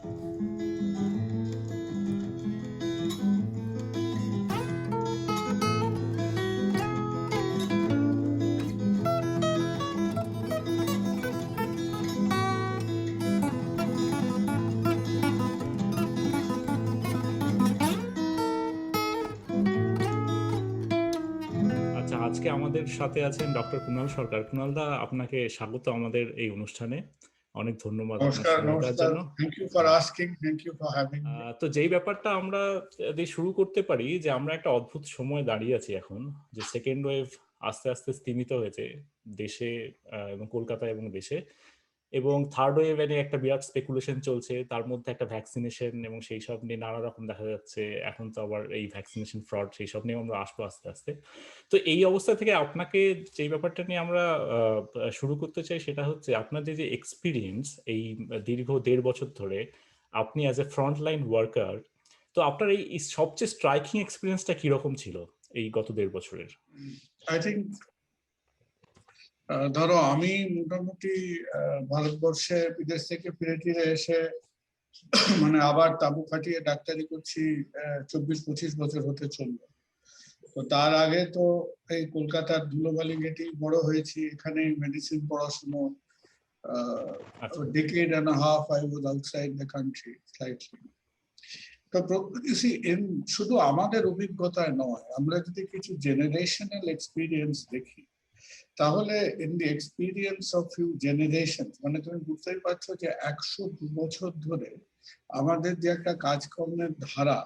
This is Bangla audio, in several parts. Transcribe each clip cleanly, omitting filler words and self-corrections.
আচ্ছা, আজকে আমাদের সাথে আছেন ডক্টর কুণাল সরকার। কুণাল দা, আপনাকে স্বাগত আমাদের এই অনুষ্ঠানে। অনেক ধন্যবাদ আপনার নমস্কার, সময় দেওয়ার নমস্কার। জন্য। Thank you for asking, thank you for having me. তো যেই ব্যাপারটা আমরা দিয়ে শুরু করতে পারি, যে আমরা একটা অদ্ভুত সময় দাঁড়িয়ে আছি এখন, যে সেকেন্ড ওয়েভ আস্তে আস্তে স্তিমিত হয়েছে দেশে, এবং কলকাতা এবং দেশে, এবং থার্ড ওয়েভ নিয়ে একটা বিরাট স্পেকুলেশন চলছে, তার মধ্যে একটা ভ্যাকসিনেশন এবং সেই সব নিয়ে নানা রকম দেখা যাচ্ছে। এখন তো আবার এই ভ্যাকসিনেশন ফ্রড, সেই সব নিয়ে আমরা আসবো আস্তে আস্তে। তো এই অবস্থা থেকে আপনাকে যেই ব্যাপারটা নিয়ে আমরা শুরু করতে চাই, সেটা হচ্ছে আপনার যে যে এক্সপিরিয়েন্স এই দীর্ঘ 1.5 বছর ধরে, আপনি as a front line worker, তো আপনার এই সবচেয়ে স্ট্রাইকিং এক্সপিরিয়েন্সটা কিরকম ছিল এই গত 1.5 বছরের? আই থিঙ্ক ধরো আমি মোটামুটি ভারতবর্ষে বিদেশ থেকে ফিরে টিরে এসে মানে আবার তাবু খাটিয়ে ডাক্তারি করছি 24-25 বছর হতে চললো। তো তার আগে তো এই কলকাতার ধুলোবালি গেটেই বড় হয়েছি, এখানে মেডিসিন পড়াশুনো। decade and a half I was outside the country slightly. তো শুধু আমাদের অভিজ্ঞতায় নয়, আমরা যদি কিছু জেনারেশনাল এক্সপিরিয়েন্স দেখি, তাহলে in the experience of few generation, মানে তুমি বুঝতেই পারছো যে 100 বছর ধরে আমাদের যে একটা কাজকর্মের ধারা,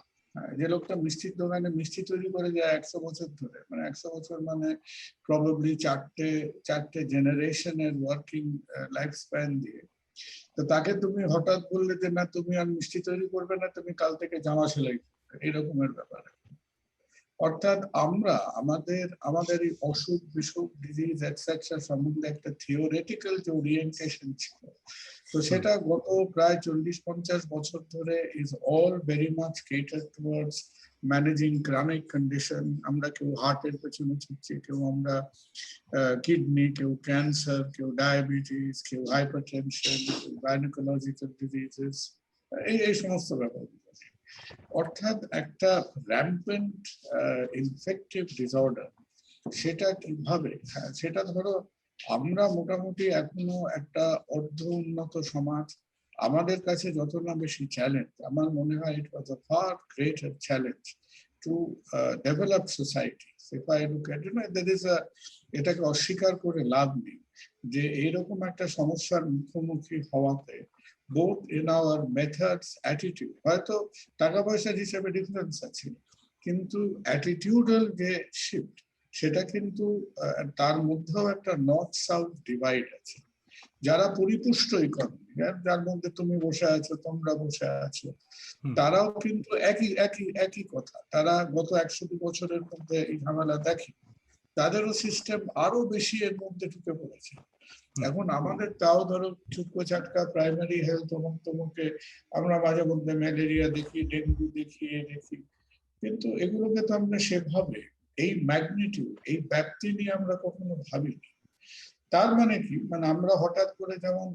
যে লোকটা মিষ্টির দোকানে মিষ্টি তৈরি করে যায় 100 বছর ধরে, মানে 100 বছর মানে প্রবাবলি চারটে জেনারেশনের ওয়ার্কিং লাইফ স্প্যান দিয়ে। তো তাকে তুমি হঠাৎ বললে যে না তুমি আর মিষ্টি তৈরি করবে না, তুমি কাল থেকে জামা সেলাই করবে, এরকমের ব্যাপার। অর্থাৎ আমরা আমাদের এই অসুখ বিসুখ ডিজিজ এটসেট্রা সম্বন্ধে একটা থিওরিটিক্যাল যে ওরিয়েন্টেশন ছিল, তো সেটা গত প্রায় 40-50 বছর ধরে is all very much cater towards managing chronic condition. আমরা কেউ হার্টের পেছনে ছুটছি, কেউ আমরা কিডনি, কেউ ক্যান্সার, কেউ ডায়াবেটিস, কেউ হাইপারটেনশন, কেউ গাইনোকোলজিক্যাল ডিজিজেস, এই সমস্ত ব্যাপার। অর্থাৎ একটা র্যাম্পেন্ট ইনফেক্টিভ ডিসঅর্ডার, সেটা কিভাবে, সেটা ধরো আমরা মোটামুটি এখনো একটা অর্ধ উন্নত সমাজ, আমাদের কাছে যত না বেশি চ্যালেঞ্জ, আমার মনে হয় it was a far greater challenge to develop society. এটাকে অস্বীকার করে লাভ নেই যে এইরকম একটা সমস্যার মুখোমুখি হওয়াতে both in our methods, attitude, হয়তো টাকা পয়সার হিসেবে ডিফারেন্স আছে, কিন্তু অ্যাটিটিউডাল যে শিফট, সেটা কিন্তু তার মধ্যেও একটা নর্থ সাউথ ডিভাইড আছে। যারা পরিপুষ্ট ইকোনমি, যার মধ্যে তুমি বসে আছো, তোমরা বসে আছো, তারাও কিন্তু একই কথা, তারা গত 100 বছরের মধ্যে এই ঝামেলা দেখে, তাদেরও সিস্টেম আরো বেশি এর মধ্যে ঢুকে পড়েছে। এখন আমাদের তাও ধরো চুটকো চাটকা প্রাইমারি হেলথ এবং তোমাকে আমরা মাঝে মধ্যে ম্যালেরিয়া দেখি, ডেঙ্গু দেখি, কিন্তু এগুলোকে তো আমরা সেভাবে এই ম্যাগনিটিউড, এই ব্যাপ্তি নিয়ে আমরা কখনো ভাবিনি। তার মানে কি, মানে আমরা হঠাৎ করে যেমন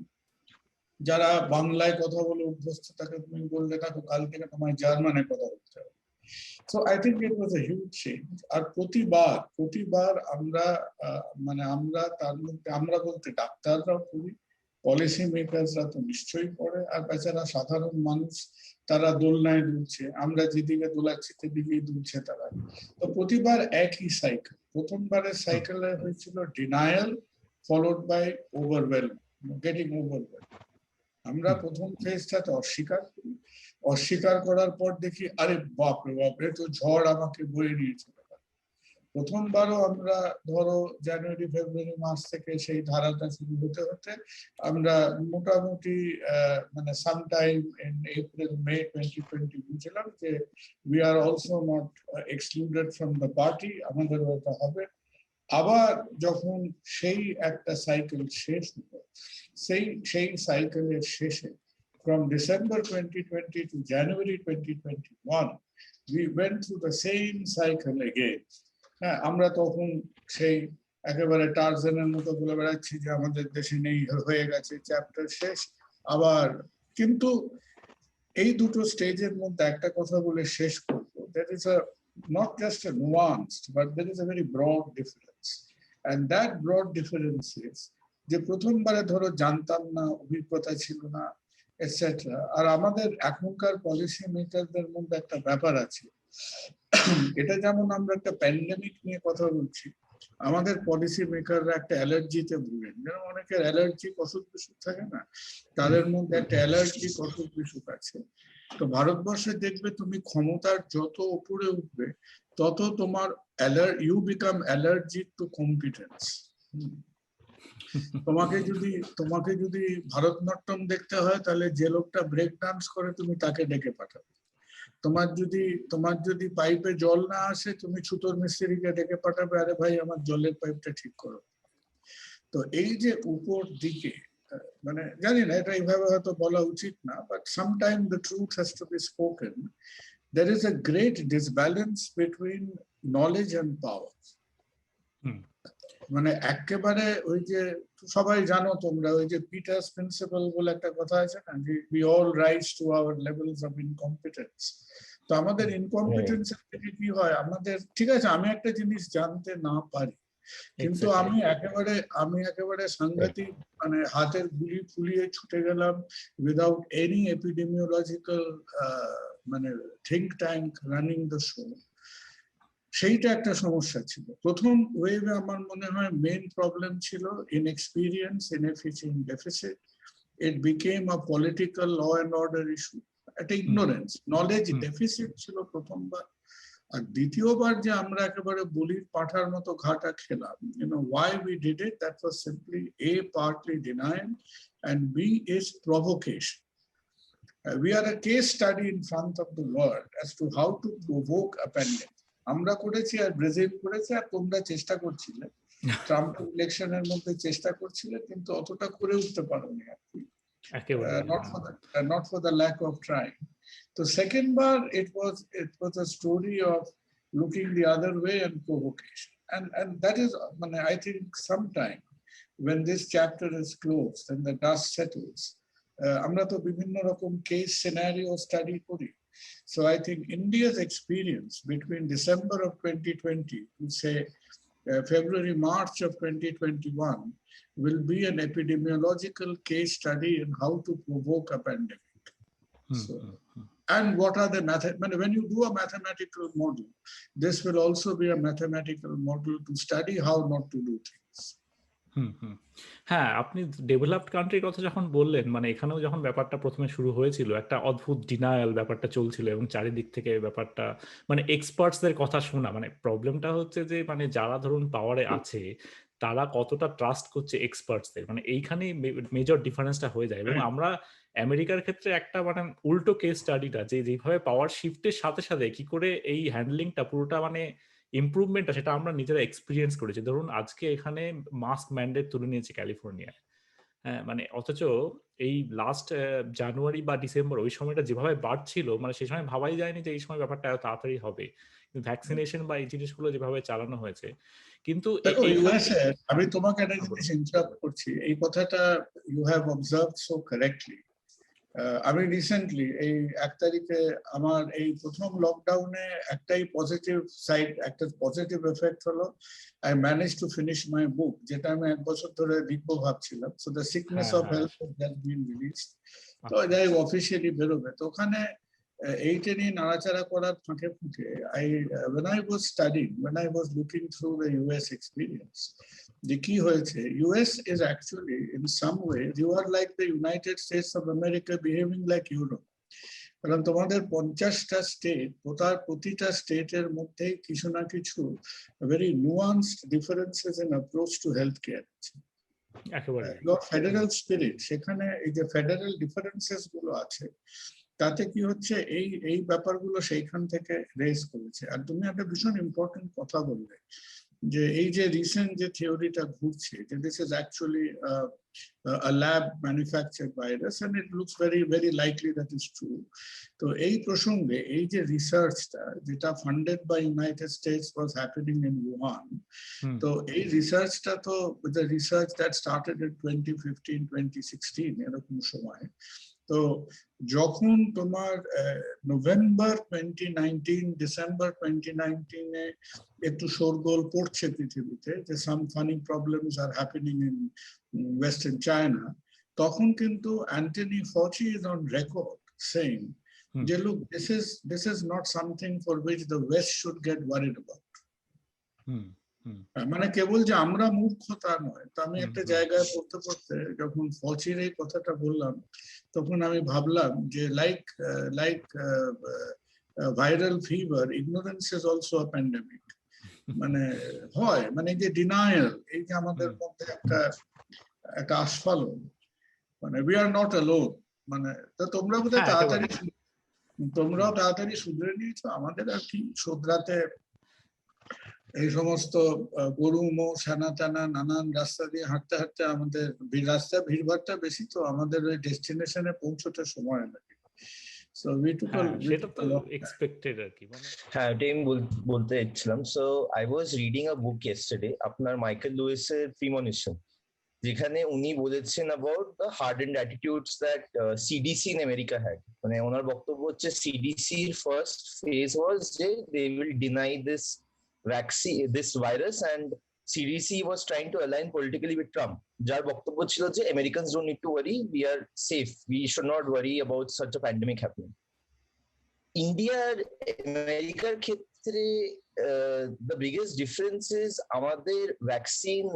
যারা বাংলায় কথা বলে অভ্যস্ত, তাকে তুমি বললে দেখো কাল থেকে তোমায় জার্মানে কথা বলতে হবে। So I think it was a huge change. আর প্রতিবার আমরা আমরা তার মধ্যে, আমরা বলতে ডাক্তাররাও পড়ি, পলিসি মেকারসরা তো নিশ্চয়ই পড়ে, আর বেচারা সাধারণ মানুষ তারা দোলনায় দুলছে, আমরা যেদিকে দোলাচ্ছি সেদিকেই দুলছে তারা। তো প্রতিবার একই সাইকেল। প্রথমবারের সাইকেলে হয়েছিল denial followed by getting overwhelmed. আমরা প্রথম ফেজটাতে অস্বীকার করার পর দেখি আরে বাপরে তো ঝড় আমাকে বয়ে নিয়েছে। প্রথমবারও আমরা ধরো জানুয়ারি ফেব্রুয়ারি মাস থেকে সেই ধারাটা শুরু হতে আমরা মোটামুটি মানে সামটাইম ইন এপ্রিল মে 2020 বুঝলাম যে we are also not excluded from the party, আমাদের ওটা হবে। আবার যখন সেই একটা সাইকেল শেষ হলো, সেই সাইকেলের শেষে from December 2020 to January 2021 we went through the same cycle again. হ্যাঁ, আমরা তখন সেই একেবারে টার্জানের মতো বলে বেড়াচ্ছি যে আমাদের দেশে নেই, হয়ে গেছে, চ্যাপ্টার শেষ। আবার কিন্তু এই দুটো স্টেজের মধ্যে একটা কথা বলে শেষ করবো, that is a not just a nuanced but there is a very broad difference, and that broad difference is যে প্রথমবারে ধরো জানতাম না, অভিজ্ঞতা ছিল না এটসেট্রা, আর আমাদের এখনকার পলিসি মেকারদের মধ্যে একটা ব্যাপার আছে, এটা যেমন আমরা একটা প্যান্ডেমিক নিয়ে কথা বলছি, আমাদের পলিসি মেকাররা একটা অ্যালার্জিতে ভুগেন, যেমন অনেকের অ্যালার্জিক অসুখ বিসুখ থাকে না, তাদের মধ্যে একটা অ্যালার্জিক অসুখ বিসুখ আছে। তো ভারতবর্ষে দেখবে তুমি ক্ষমতার যত উপরে উঠবে তত তোমার you become allergic to competence. তোমাকে যদি ভারতনাট্যম দেখতে হয় তাহলে যে লোকটা ব্রেক ডান্স করে তুমি তাকে ডেকে পাঠাবে, তোমার যদি পাইপে জল না আসে তুমি ছুতোর মিস্ত্রিকে ডেকে পাঠাবে, আরে ভাই আমার জলের পাইপটা ঠিক করো। তো এই যে উপর দিকে, মানে জানি না এটা এইভাবে হয়তো বলা উচিত না, but sometime the truth has to B spoken, there is a great disbalance between knowledge and power. মানে একেবারে ওই যে সবাই জানো তোমরা, ওই যে পিটার্স প্রিন্সিপাল বলে একটা কথা আছে না, যে we all rise to our levels of incompetence. তো আমাদের ইনকম্পিটেন্স থেকে কি হয়, আমাদের ঠিক আছে আমি একটা জিনিস জানতে না পারি, কিন্তু আমি একেবারে সাংঘাতিক মানে হাতের গুলি ফুলিয়ে ছুটে গেলাম উইদাউট এনি এপিডেমিওলজিক্যাল মানে think tank running the show. সেইটা একটা সমস্যা ছিল প্রথম ওয়েভে। আমার মনে হয় মেইন প্রবলেম ছিল inexperience, inefficient, deficit. It became a political law and order issue, একটা ইগনোরেন্স, নলেজ ডেফিসিট ছিল প্রথমবার। আর দ্বিতীয়বার যে আমরা একেবারে বলির পাঠার মতো ঘাটা খেলাম, why we did it, that was simply A, partly denial, and B is provocation. We are a case study in front of the world as to how to provoke a pandemic. আমরা করেছি আর ব্রাজিল করেছে, আর তোমরা চেষ্টা করছিলে, ট্রাম্প ইলেকশনের মধ্যে চেষ্টা করছিলে, কিন্তু অতটা করে উঠতে পারোনি আর কি, not for the lack of trying. So second bar, it was a story of looking the other way and provocation, and that is, I think sometime when this chapter is closed and the dust settles, আমরা তো বিভিন্ন রকম case scenario study করি. So I think India's experience between December of 2020 to say February, March of 2021 will be an epidemiological case study in how to provoke a pandemic. So, and what are the when you do a mathematical model, this will also be a mathematical model to study how not to do things. হ্যাঁ, আপনি ডেভেলপড কান্ট্রির কথা যখন বললেন, মানে এখানেও যখন ব্যাপারটা প্রথমে শুরু হয়েছিল একটা অদ্ভুত ডিনায়াল ব্যাপারটা চলছিল, এবং চারিদিক থেকে ব্যাপারটা মানে এক্সপার্টসদের কথা শোনা, মানে প্রবলেমটা হচ্ছে যে মানে যারা ধরুন পাওয়ারে আছে তারা কতটা ট্রাস্ট করছে এক্সপার্টসদের, মানে এইখানেই মেজর ডিফারেন্সটা হয়ে যায়। এবং আমরা আমেরিকার ক্ষেত্রে একটা মানে উল্টো কেস স্টাডিটা, যে যেভাবে পাওয়ার শিফটের সাথে সাথে কি করে এই হ্যান্ডলিংটা পুরোটা মানে ইমপ্রুভমেন্টটা, সেটা আমরা নিজেরা এক্সপিরিয়েন্স করেছি। ধরুন আজকে এখানে মাস্ক ম্যান্ডেট তুলে নিয়েছে ক্যালিফোর্নিয়ায়, হ্যাঁ, মানে অথচ এই লাস্ট জানুয়ারি বা ডিসেম্বর ওই সময়টা যেভাবে বাড়ছিল, মানে সেই সময় ভাবাই যায়নি যে এই সময় ব্যাপারটা এত তাড়াতাড়ি হবে। ভ্যাকসিনেশন বা এই জিনিসগুলো যেভাবে চালানো হয়েছে, কিন্তু আমি তোমাকে একটা জিনিস ইন্টারাপ্ট করছি, এই কথাটা you have observed so correctly. আমি রিসেন্টলি এই 1 তারিখে আমার এই প্রথম লকডাউনে একটাই পজিটিভ সাইড, একটা পজিটিভ এফেক্ট হলো, I manage to finish my book, যেটা আমি 1 বছর ধরে লিখবো ভাবছিলাম। So the sickness of health has been released. তো যাই অফিসিয়ালি বেরোবে, তো ওখানে এইটা নিয়ে নাড়াচাড়া করার ফাঁকে ফাঁকে when I was studying, when I was looking through the US experience, the key হয়েছে US is actually in some way you are like the United States of America behaving like Europe. কারণ তোমাদের 50টা স্টেট, প্রতিটা স্টেটের মধ্যে কিছু না কিছু very nuanced differences in approach to healthcare আছে। একেবারে ফেডারেল স্পিরিট, সেখানে এই যে ফেডারেল ডিফারেন্সেস গুলো আছে, তাতে কি হচ্ছে এই ব্যাপারগুলো সেইখান থেকে রেজ করেছে। আর তুমি একটা ভীষণ ইম্পর্টেন্ট কথা বললে, যে এই যে রিসেন্ট যে থিওরিটা ঘুরছে, যে this is actually a lab manufactured virus and it looks very very likely that is true. তো এই প্রসঙ্গে এই যে রিসার্চটা যেটা funded by United States was happening in Wuhan, তো এই রিসার্চটা তো the research that started in 2015 2016 এরকম সময়, তো যখন তোমার নভেম্বর 2019 ডিসেম্বর 2019 একটু শোরগোল পড়ছে পৃথিবীতে যে some funny problems are happening in western China, তখন কিন্তু Anthony Fauci is on record saying যে look, this is not something for which the West should get worried about. মানে কেবল যে আমরা মূর্খ তা নয়। তো আমি একটা জায়গায় পড়তে পড়তে যখন ফচির এই কথাটা বললাম, তখন আমি ভাবলাম যে like viral fever, ignorance is also a pandemic. মানে হয়, মানে যে ডিনায়াল, এই যে আমাদের মধ্যে একটা আস্ফালন, মানে উই আর নট অ্যালোন। মানে তোমরা বোধহয় তাড়াতাড়ি শুধরে নিয়েছো, আমাদের আর কি শুধরাতে। এই সমস্ত গরু মো সানা টানা নানান রাস্তা দিয়ে হাঁটতে হাঁটতে আমাদের রাস্তায় ভিড়ভাড়টা বেশি, তো আমাদের ওই ডেস্টিনেশনে পৌঁছতে সময় লাগে। সো উই টুক সেটা তো এক্সপেক্টেড আর কি। হ্যাঁ, ওটাই আমি বলতে চাইছিলাম। So I was reading a book yesterday, আপনার মাইকেল লুইসের প্রিমনিশন, যেখানে উনি বলেছেন about the hardened attitudes that CDC in America had. মানে ওনার বক্তব্য হচ্ছে সিডিসির ফার্স্ট ফেজ ওয়াজ যে they will deny this vaccine, this virus, and CDC was trying to align politically with Trump. যার বক্তব্য ছিল যে Americans don't need to worry, we are safe, we should not worry about such a pandemic happening. ইন্ডিয়ার আমেরিকার ক্ষেত্রে the biggest difference is আমাদের vaccine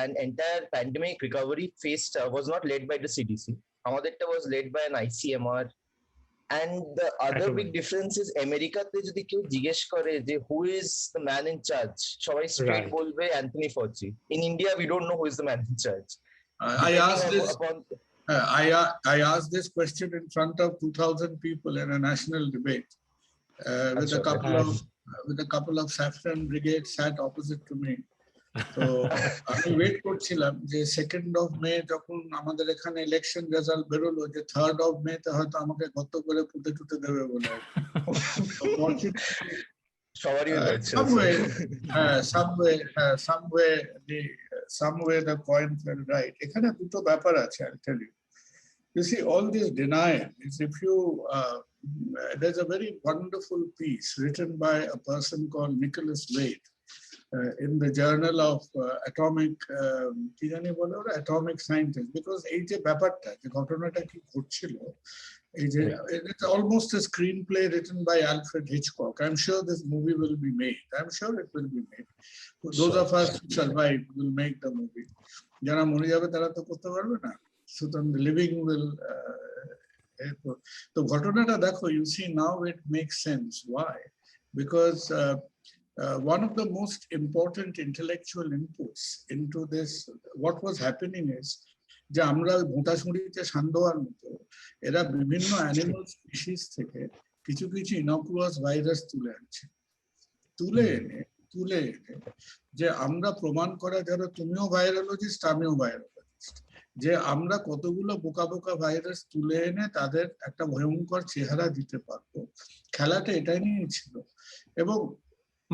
and entire pandemic recovery phase was not led by the CDC. আমাদেরটা was led by an ICMR. And the other big difference is আমেরিকাতে যদি কেউ জিজ্ঞেস করে যে who is the man in charge, সবাই straight বলবে অ্যান্থনি ফচি. In India we don't know who is the man in charge. I asked this question in front of 2,000 people in a national debate with a couple of saffron brigade sat opposite to me. তো আমি ওয়েট করছিলাম যে 2nd of May যখন আমাদের এখানে ইলেকশন রেজাল্ট বেরোলো, যে 3rd of May তে হয়তো আমাকে গত করে পুঁতে টুতে দেবে বলে। somewhere the coin fell right. এখানে দুটো ব্যাপার আছে, I'll tell you. You see, all this denial is, if you there's a very wonderful piece written by a person called Nicholas Wade in the Journal of Atomic Scientist, because এই যে ব্যাপারটা, যে ঘটনাটা কি ঘটছিল, এই যে it's almost a screenplay written by Alfred Hitchcock. I'm sure this movie will be made. I'm sure it will be made. Those of us who survive will make the movie. যারা মরে যাবে তারা তো করতে পারবে না, সুতরাং the living will তো ঘটনাটা দেখো, you see now it makes sense. Why? Because one of the most important intellectual inputs into this, what was happening is যে আমরা ভোঁতাশুঁড়িতে সান্দোয়ার মতো এরা বিভিন্ন অ্যানিমাল স্পিসিস থেকে কিছু কিছু ইনকুয়াস ভাইরাস তুলে এনে যে আমরা প্রমাণ করা, যারা তুমিও ভাইরালজিস্ট আমিও ভাইরালজিস্ট, যে আমরা কতগুলো বোকা বোকা ভাইরাস তুলে এনে তাদের একটা ভয়ঙ্কর চেহারা দিতে পারবো। খেলাটা এটাই নিয়ে ছিল। এবং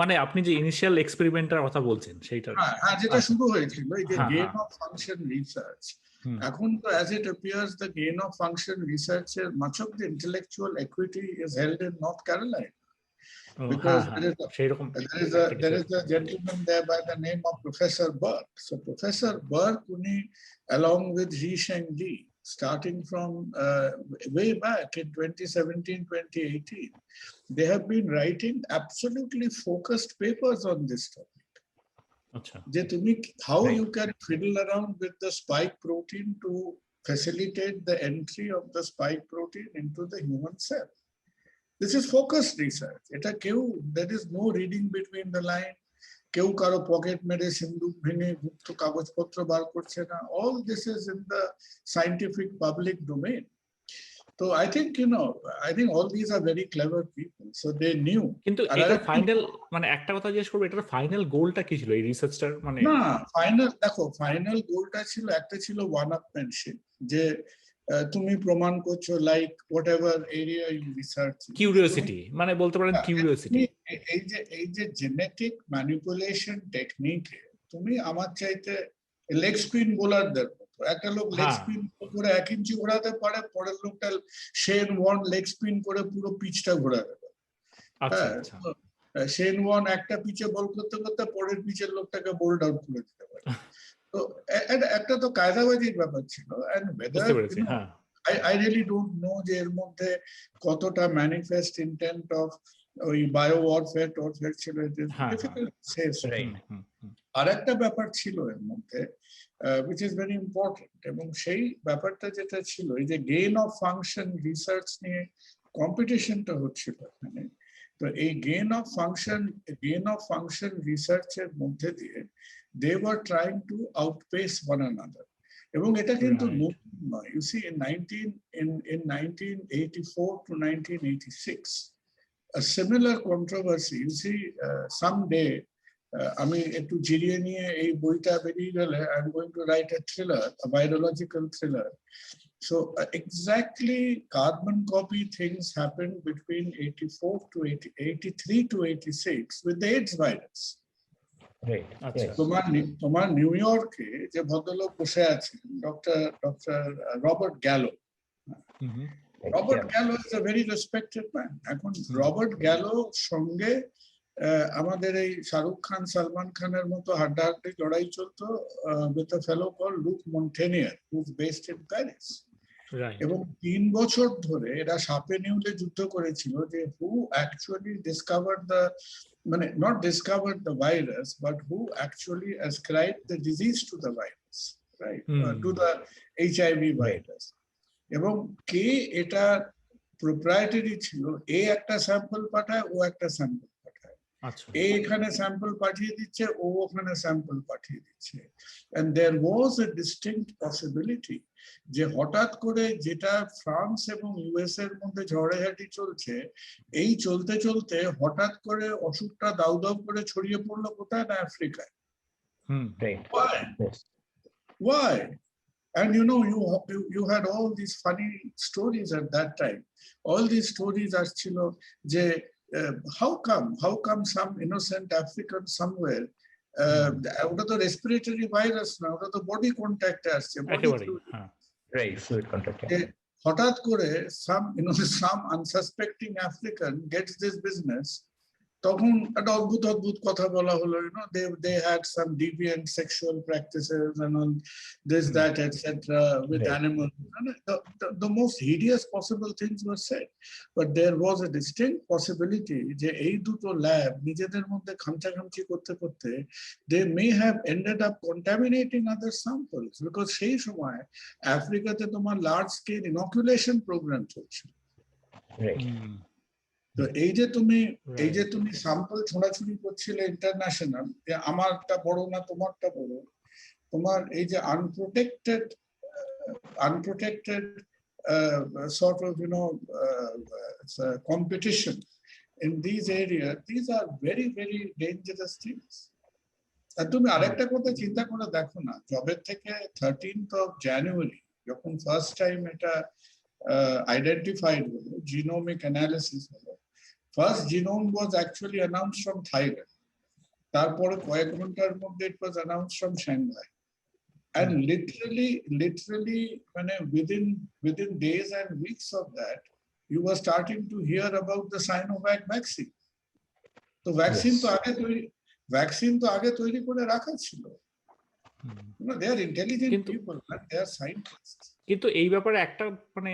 মানে আপনি যে ইনিশিয়াল এক্সপেরিমেন্টের কথা বলছেন সেইটা, হ্যাঁ, যেটা শুরু হয়েছিল এই যে গেইন অফ ফাংশন রিসার্চ, এখন তো as it appears the gain of function research, much of the intellectual equity is held in North Carolina, because there is a gentleman there by the name of Professor Burke. So Professor Burke, along with Ji Sheng Li, starting from way back in 2017-2018, they have been writing absolutely focused papers on this topic. How you can fiddle around with the spike protein to facilitate the entry of the spike protein into the human cell. This is focused research. There is no reading between the line. কেউ কারো পকেট মেরে সিন্ধুক ভেঙে গুপ্ত কাগজপত্র বার করছে না। All this is in the scientific public domain. So I think all these are very clever people, so they knew. কিন্তু এটা ফাইনাল, মানে একটা কথা জিজ্ঞেস করব, এটার ফাইনাল গোলটা কি ছিল এই রিসার্চটার? মানে না, ফাইনাল গোলটা ছিল, একটা ছিল ওয়ান আপম্যানশিপ, যে তুমি প্রমাণ করছো, like whatever area you research, curiosity, মানে বলতে পারেন কিউরিওসিটি। এই যে জেনেটিক ম্যানিপুলেশন টেকনিকে তুমি আমার চাইতে লেগ স্পিন বোলারদের মতো একটা লোক লেগ হ্যাঁ স্পিন করে 1 ইঞ্চি ঘোরাতে পারে, পরের লোকটা শেন ওয়ার্ন লেগ স্পিন করে পুরো পিচটা ঘোরাতে পারে। আচ্ছা হ্যাঁ, আচ্ছা শেন ওয়ার্ন একটা পিচে বল করতে করতে পরের পিচের লোকটাকে বোল্ড আউট করে দিতে পারে। তো একটা তো কায়দাবাজির ব্যাপার ছিল। এন্ড বুঝতে ওয়েদার পেরেছি হ্যাঁ I really don't know যে এর মধ্যে কতটা ম্যানিফেস্ট ইন্টেন্ট অফ ওই বায়ো ওয়ারফেয়ার টরফেয়ার ছিল, হ্যাঁ হ্যাঁ ডিফিকাল্ট সে। রাইট। আর একটা ব্যাপার ছিল এর মধ্যে which is very important, এবং সেই ব্যাপারটা যেটা ছিল এই যে গেইন অফ ফাংশন রিসার্চ নিয়ে কম্পিটিশনটা হচ্ছিল এখানে। তো এই গেইন অফ ফাংশন রিসার্চের মধ্যে দিয়ে they were trying to outpace one another, এবং এটা কিন্তু Right. নতুন নয়। You see, in 1984 to 1986 a similar controversy, you see, someday আমি একটু জিরিয়ে নিয়ে এই বইটা বেরিয়ে গেলে I'm going to write a thriller, a virological thriller. So exactly carbon copy things happened between 84 to 83 to 86 with the AIDS virus. Right. আচ্ছা তোমার নিউ ইয়র্কে যে ভদ্রলোক বসে আছেন, doctor Robert গ্যালো। Robert গ্যালো is a very respected man. এখন রবার্ট গ্যালো সঙ্গে আমাদের এই শাহরুখ খান সালমান খানের মতো হাড্ডাহাড্ডি লড়াই চলতো with a fellow called Luc Montagnier who is based in Paris. এবং 3 বছর ধরে এরা সাপে নিউলে যুদ্ধ করেছিল যে হু অ্যাকচুয়ালি ডিসকভার্ড দ্য, মানে not discovered the virus but who actually ascribed the disease to the virus, right? To the HIV virus. এবং কে এটা প্রোপ্রাইটারি ছিল, এ একটা স্যাম্পল পাঠায়, ও একটা স্যাম্পল পাঠায়, এ এখানে স্যাম্পল পাঠিয়ে দিচ্ছে, ও ওখানে স্যাম্পল পাঠিয়ে দিচ্ছে। and there was a distinct possibility যে হঠাৎ করে যেটা ফ্রান্স এবং ইউএস এর মধ্যে ঝড়াঝাটি চলছে, এই চলতে চলতে হঠাৎ করে অসুখটা দাউ দাউ করে ছড়িয়ে পড়লো কোথায় না আফ্রিকায়। Why? And you know, you had all these funny stories at that time. All these stories are chilo je how come some innocent African somewhere ওটা তো রেসপিরেটরি ভাইরাস না, ওটা তো বডি কন্ট্যাক্ট আসছে, রাইট, ফ্লুইড কন্ট্যাক্ট। হঠাৎ করে some unsuspecting African gets this business, তখন একটা অদ্ভুত অদ্ভুত কথা বলা হলো, they had some deviant sexual practices and all this that etc with animals. The most hideous possible things were said, but there was a distinct possibility যে এই দুটো ল্যাব নিজেদের মধ্যে খামচাখামচি করতে করতে they may have ended up contaminating other samples, because সেই সময় আফ্রিকাতে তোমার লার্জ স্কেল ইনকুলেশন প্রোগ্রাম চলছে। তো এই যে তুমি স্যাম্পল ছোড়াছুড়ি করছিলে ইন্টারন্যাশনাল, যে আমারটা বড় না তোমারটা বড়, তোমার এই যে unprotected sort of competition in these areas, these are very very dangerous things. আর তুমি আরেকটা কথা চিন্তা করে দেখো না, জবের থেকে 13th of January যখন ফার্স্ট টাইম এটা identified হলো, genomic analysis হলো, first genome was actually announced from Thailand, তারপরে কয়েক ঘন্টার মধ্যে it was announced from Shanghai, and literally মানে within days and weeks of that you were starting to hear about the Sinovac vaccine. তো ভ্যাকসিন তো আগে তৈরি করে রাখা ছিল। They are intelligent people, they are scientists. কিন্তু এই ব্যাপারে একটা মানে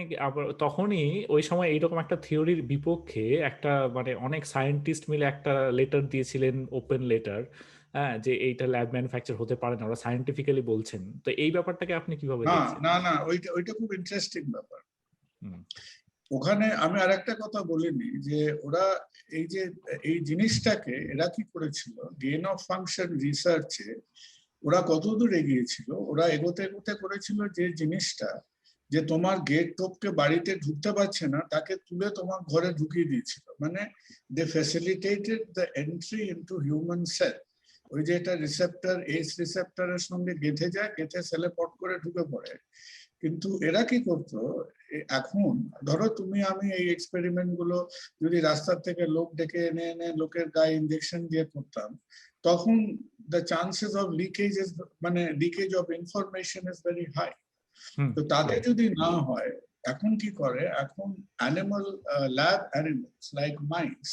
তখনই ওই সময় এইরকম একটা থিওরির বিপক্ষে একটা মানে অনেক সায়েন্টিস্ট মিলে একটা লেটার দিয়েছিলেন, ওপেন লেটার, হ্যাঁ, যে এইটা ল্যাব ম্যানুফ্যাকচার হতে পারে না, ওরা সায়েন্টিফিক্যালি বলছেন। তো এই ব্যাপারটাকে আপনি কিভাবে দেখছেন? না ওইটা খুব ইন্টারেস্টিং ব্যাপার। ওখানে আমি আরেকটা কথা বলিনি যে ওরা এই জিনিসটাকে এরা কি করেছিল, গেইন অফ ফাংশন রিসার্চে ওরা কতদূর এগিয়েছিল, ওরা এগোতে করেছিল যে জিনিসটা যে তোমার গেট টপকে বাড়িতে ঢুকতে পারছে না তাকে তুলে তোমার ঘরে ঢুকিয়ে দিয়েছিল, মানে they facilitated the entry into human cell. ওই যে এটা রিসেপ্টর, এইচ রিসেপ্টরের সঙ্গে গেঁথে যায়, গেঁথে সেলে পট করে ঢুকে পড়ে। কিন্তু এরা কি করতো, এখন ধরো তুমি আমি এই এক্সপেরিমেন্ট গুলো যদি রাস্তার থেকে লোক ডেকে এনে লোকের গায়ে ইনজেকশন দিয়ে করতাম, তখন the chances of leakage is leakage of information is very high. তো তাদের যদি না হয় এখন কি করে, এখন animal lab animals like mice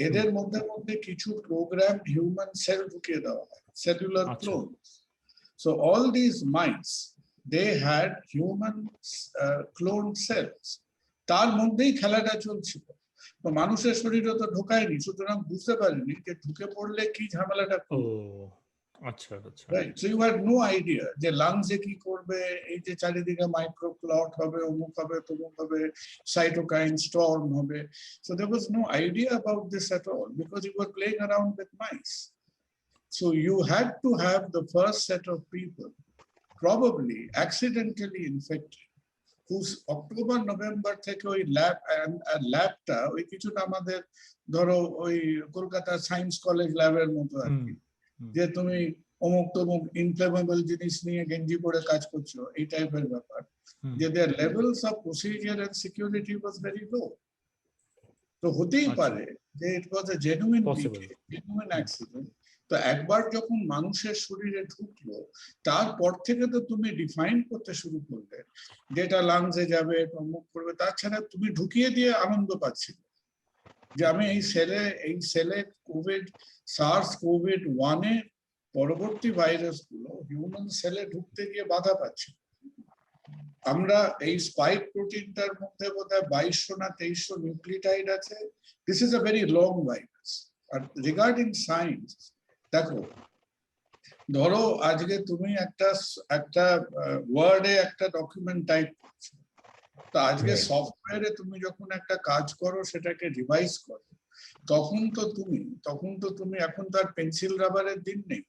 এদের মধ্যে কিছু প্রোগ্রাম হিউম্যান সেল ঢুকিয়ে দেওয়া হয়, cellular clones. So all this mice they had human clone cells, তার মধ্যেই খেলাটা চলছিল। তো মানুষের শরীরে তো ঢোকায়নি, সুতরাং বুঝতে পারেনি যে ঢুকে পড়লে কি ঝামেলাটা করবে। আচ্ছা আচ্ছা, right. So you had no idea যে লাংসে কি করবে, এই যে চারিদিকে মাইক্রোক্লট হবে, অমুক হবে, তমুক হবে, সাইটোকাইন স্টর্ম হবে। So there was no idea about this at all because you were playing around with mice. So you had to have the first set of people probably accidentally infected whose October November থেকে ওই ল্যাবটা ওই কিছুটা আমাদের ধরো ওই কলকাতা সায়েন্স কলেজ ল্যাবের মতো আর কি, যে তুমি অমুক তমুক ইনফ্লেমেবল জিনিস নিয়ে গেঞ্জি পরে কাজ করছো, এই টাইপের ব্যাপার, যে their levels of procedure and security was very low. তো হতেই পারে যে it was a genuine accident. তো একবার যখন মানুষের শরীরে ঢুকলো তারপর থেকে তো তুমি ডিফাইন করতে শুরু করলে যেটা লাংসে যাবে, অমুক করবে, তাছাড়া তুমি ঢুকিয়ে দিয়ে আনন্দ পাচ্ছি যে আমি এই সেলে কোভিড সার্স কোভিড 1 এর পরবর্তী ভাইরাস গুলো হিউম্যান সেলে ঢুকতে গিয়ে বাধা পাচ্ছি। আমরা এই স্পাইক প্রোটিনটার মধ্যে বোধহয় 2200 না 2300 নিউক্লিওটাইড আছে। This is a very long virus. আর রিগার্ডিং সায়েন্স, দেখো ধরো আজকে তুমি একটা ওয়ার্ডে একটা ডকুমেন্ট টাইপ করছো, তো আজকে সফটওয়্যারে তুমি যখন একটা কাজ করো সেটাকে রিভাইজ করো, তখন তো তুমি এখন তো আর পেন্সিল রাবারের দিন নেই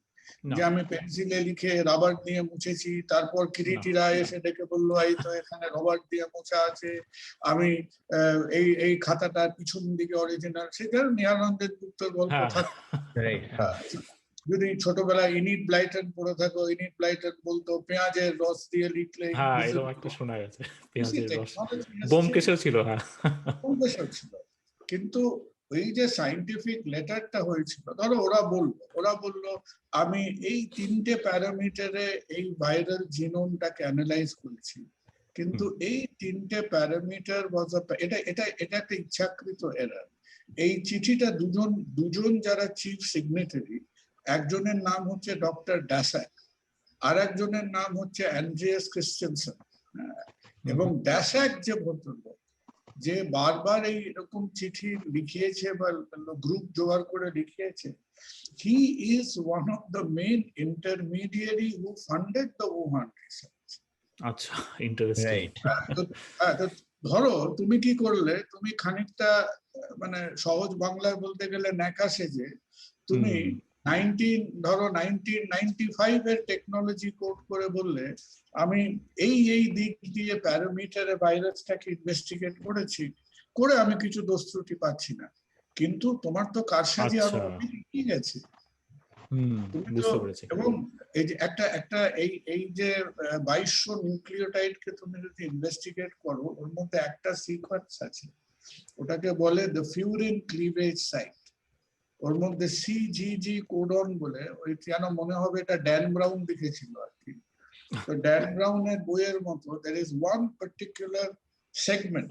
যে আমি পেন্সিলে লিখে রাবার দিয়ে মুছেছি, তারপর কিরিটিরা এসে ডেকে বললো এই তো এখানে রাবার দিয়ে মোছা আছে, আমি এই খাতাটার পিছন দিকে অরিজিনাল, সেটা নিরানন্দের গুপ্তর গল্প থাকে। যদি ছোটবেলায় ইনিট ব্লাইটন পড়ে থাকো, ইনিট ব্লাইটন বলতো পেঁয়াজের রস দিয়ে লিখলে, এরকম একটা শোনা গেছে, পেঁয়াজের রস, ব্যোমকেশও ছিল। ব্যোমকেশও ছিল। কিন্তু ওই যে সায়েন্টিফিক লেটারটা হয়েছিল, ধরো ওরা বললো আমি এই 3টে প্যারামিটারে এই ভাইরাল জিনোমটাকে অ্যানালাইজ করেছি, কিন্তু এই 3টে প্যারামিটার এটা একটা ইচ্ছাকৃত এরার। এই চিঠিটা দুজন যারা চিফ সিগনেটারি, একজনের নাম হচ্ছে ডক্টর ড্যাসাক, আর একজনের নাম হচ্ছে অ্যান্ড্রিয়াস ক্রিশ্চিয়ানসন। এবং ড্যাসাক যে ভদ্রলোক, যে বারবার এই এরকম চিঠি লিখিয়েছে বা গ্রুপ জোগাড় করে লিখিয়েছে, he is one of the main intermediary who funded the Wuhan research. আচ্ছা, ইন্টারেস্টিং। ধরো তুমি কি করলে, তুমি খানিকটা সহজ বাংলায় বলতে গেলে ন্যাকা সেজে তুমি 1995 এর টেকনোলজি কোড করে বললে আমি এই দিক দিয়ে প্যারামিটারে ভাইরাসটাকে ইনভেস্টিগেট করেছি, করে আমি কিছু দোষ ত্রুটি পাচ্ছি না, কিন্তু তোমার তো কারসাজি আরো কি গেছে। এবং এই যে একটা এই যে 2200 নিউক্লিওটাইডকে তুমি যদি ইনভেস্টিগেট করো, ওর মধ্যে একটা সিকোয়েন্স আছে, ওটাকে বলে দ্য ফিউরিন ক্লিভেজ সাইট। ওর মধ্যে CGG কোডন বলে, ওই যেন মনে হবে এটা ড্যান ব্রাউন লিখেছিল আর কি। তো ড্যান ব্রাউনের বইয়ের মতো there is one particular segment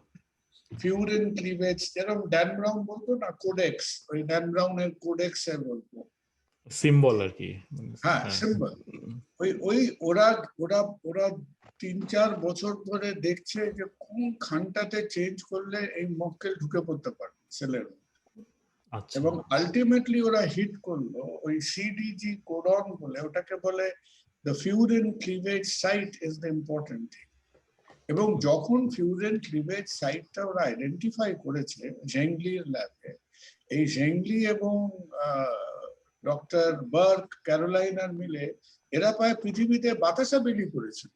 furin cleavage, যেরকম ড্যান ব্রাউন বলতো না কোডেক্স, ওই ড্যান ব্রাউনের কোডেক্স এর বলতো সিম্বল আর কি। হ্যাঁ, সিম্বল। ওই ওরা 3-4 বছর ধরে দেখছে যে কোন খানটাতে চেঞ্জ করলে এই মক্কেল ঢুকে পড়তে পারে সেলের। এবং আলটিমেটলি ওরা হিট করলো ওই CDG কোডন বলে, ওটাকে বলে the furin cleavage site is the important thing. এবং যখন ফিউরিন ক্লিভেজ সাইটটা ওরা আইডেন্টিফাই করেছে জেংলির ল্যাবে, এই জেংলি এবং ডক্টর বার্ক ক্যারোলাইনার মিলে এরা প্রায় পৃথিবীতে বাতাসা বিলি করেছিল।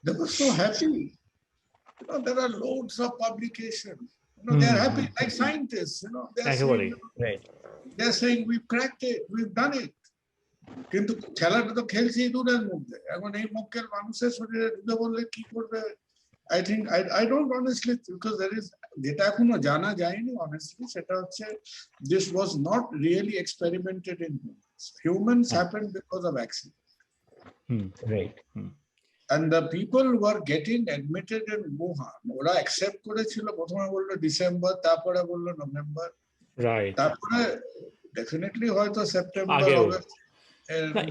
They were so happy. There are loads of publications. They're happy like scientists. They're saying we've cracked it, we've done it. কিন্তু খেলাটা তো খেলছি দূরের মধ্যে। এখন এই মক্কেল মানুষের শরীরে ঢুকে বললে কি করবে? I don't honestly, because there is যেটা এখনো জানা যায়নি honestly, সেটা হচ্ছে this was not really experimented in humans. accidents. Humans happen because of accidents. Right. And the people who were getting admitted in Wuhan, ওরা accept করেছিল, প্রথমে বললো ডিসেম্বর, তারপরে বললো নভেম্বর, রাইট। তারপরে ডেফিনেটলি হয়তো সেপ্টেম্বর, আগেও অগস্ট। না,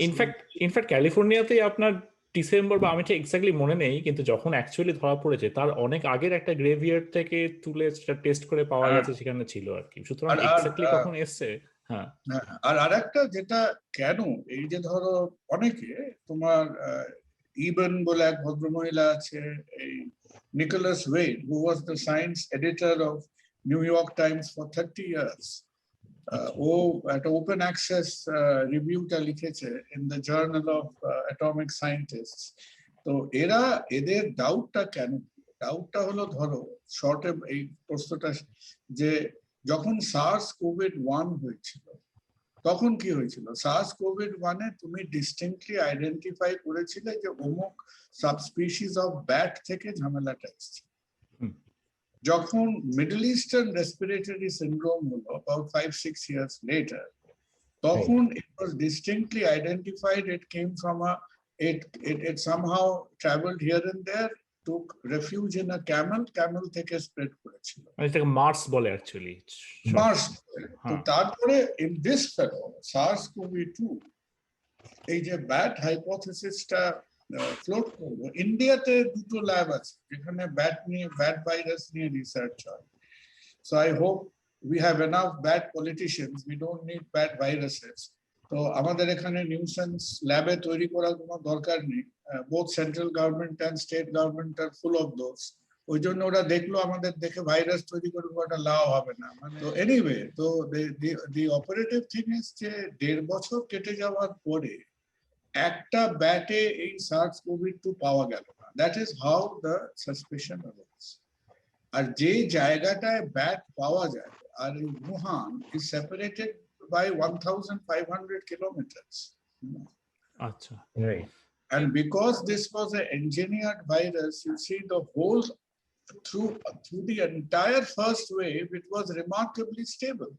ইনফ্যাক্ট ক্যালিফোর্নিয়াতেই আপনার ডিসেম্বর, বা আমি ঠিক এক্স্যাক্টলি মনে নেই, কিন্তু যখন অ্যাকচুয়ালি ধরা পড়েছে তার অনেক আগের একটা গ্রেভিয়ার্ড থেকে তুলে টেস্ট করে পাওয়া গেছে, সেখানে ছিল আর কি। সুতরাং এক্স্যাক্টলি কখন এসছে। হ্যাঁ, আর আরেকটা যেটা, কেন এই যে ধরো অনেকে তোমার ইবন বলে এক ভদ্রমহিলা আছে, এই Nicholas Wade, who was the science editor of New York Times for 30 years, ও একটা ওপেন অ্যাক্সেস রিভিউটা লিখেছে in the journal of atomic scientists. তো এদের ডাউটটা কেন? ডাউটটা হলো, ধরো শর্টে এই প্রশ্নটা, যে যখন সার্স কোভিড-1 হয়েছিল, তখন কি হয়েছিল? সার্স কোভিড-1-এ তুমি ডিস্টিংক্টলি আইডেন্টিফাই করেছিলে যে অমুক সাবস্পিসিস অফ ব্যাট থেকে ঝামেলাটা এসছে। যখন মিডল ইস্টার্ন রেসপিরেটরি সিন্ড্রোম হলো about 5-6 years later, তখন it was distinctly identified, it came from it somehow traveled here and there, took refuge in a camel থেকে স্প্রেড করেছিল। এটাকে মার্স বলে অ্যাকচুয়ালি, মার্স। তো তারপরে in this fellow SARS-CoV-2, এই যে ব্যাট হাইপোথিসিসটা ফ্লোট করলো, ইন্ডিয়াতে দুটো ল্যাব আছে যেখানে ব্যাট ভাইরাস নিয়ে রিসার্চ হয়। So I hope we have enough bat politicians, we don't need bat viruses. তো আমাদের এখানে নিউসেন্স ল্যাবে তৈরি করার কোনো দরকার নেই। Both central government and state government আর ফুল অফ দোজ। ওই জন্য ওরা দেখলো আমাদের দেখে ভাইরাস তৈরি করে ওটা লাভ হবে না। তো এনিওয়ে, তো দি অপারেটিভ থিং ইজ যে 1.5 বছর কেটে যাওয়ার পরে একটা ব্যাটে এই SARS-CoV-2 পাওয়া গেল না। That is how the suspicion arise. আর যে জায়গাটায় ব্যাট পাওয়া যায়, আর এই Wuhan is separated by 1,500 kilometers. আচ্ছা, Right. And because this was an engineered virus, you see the whole through the entire first wave, it was remarkably stable.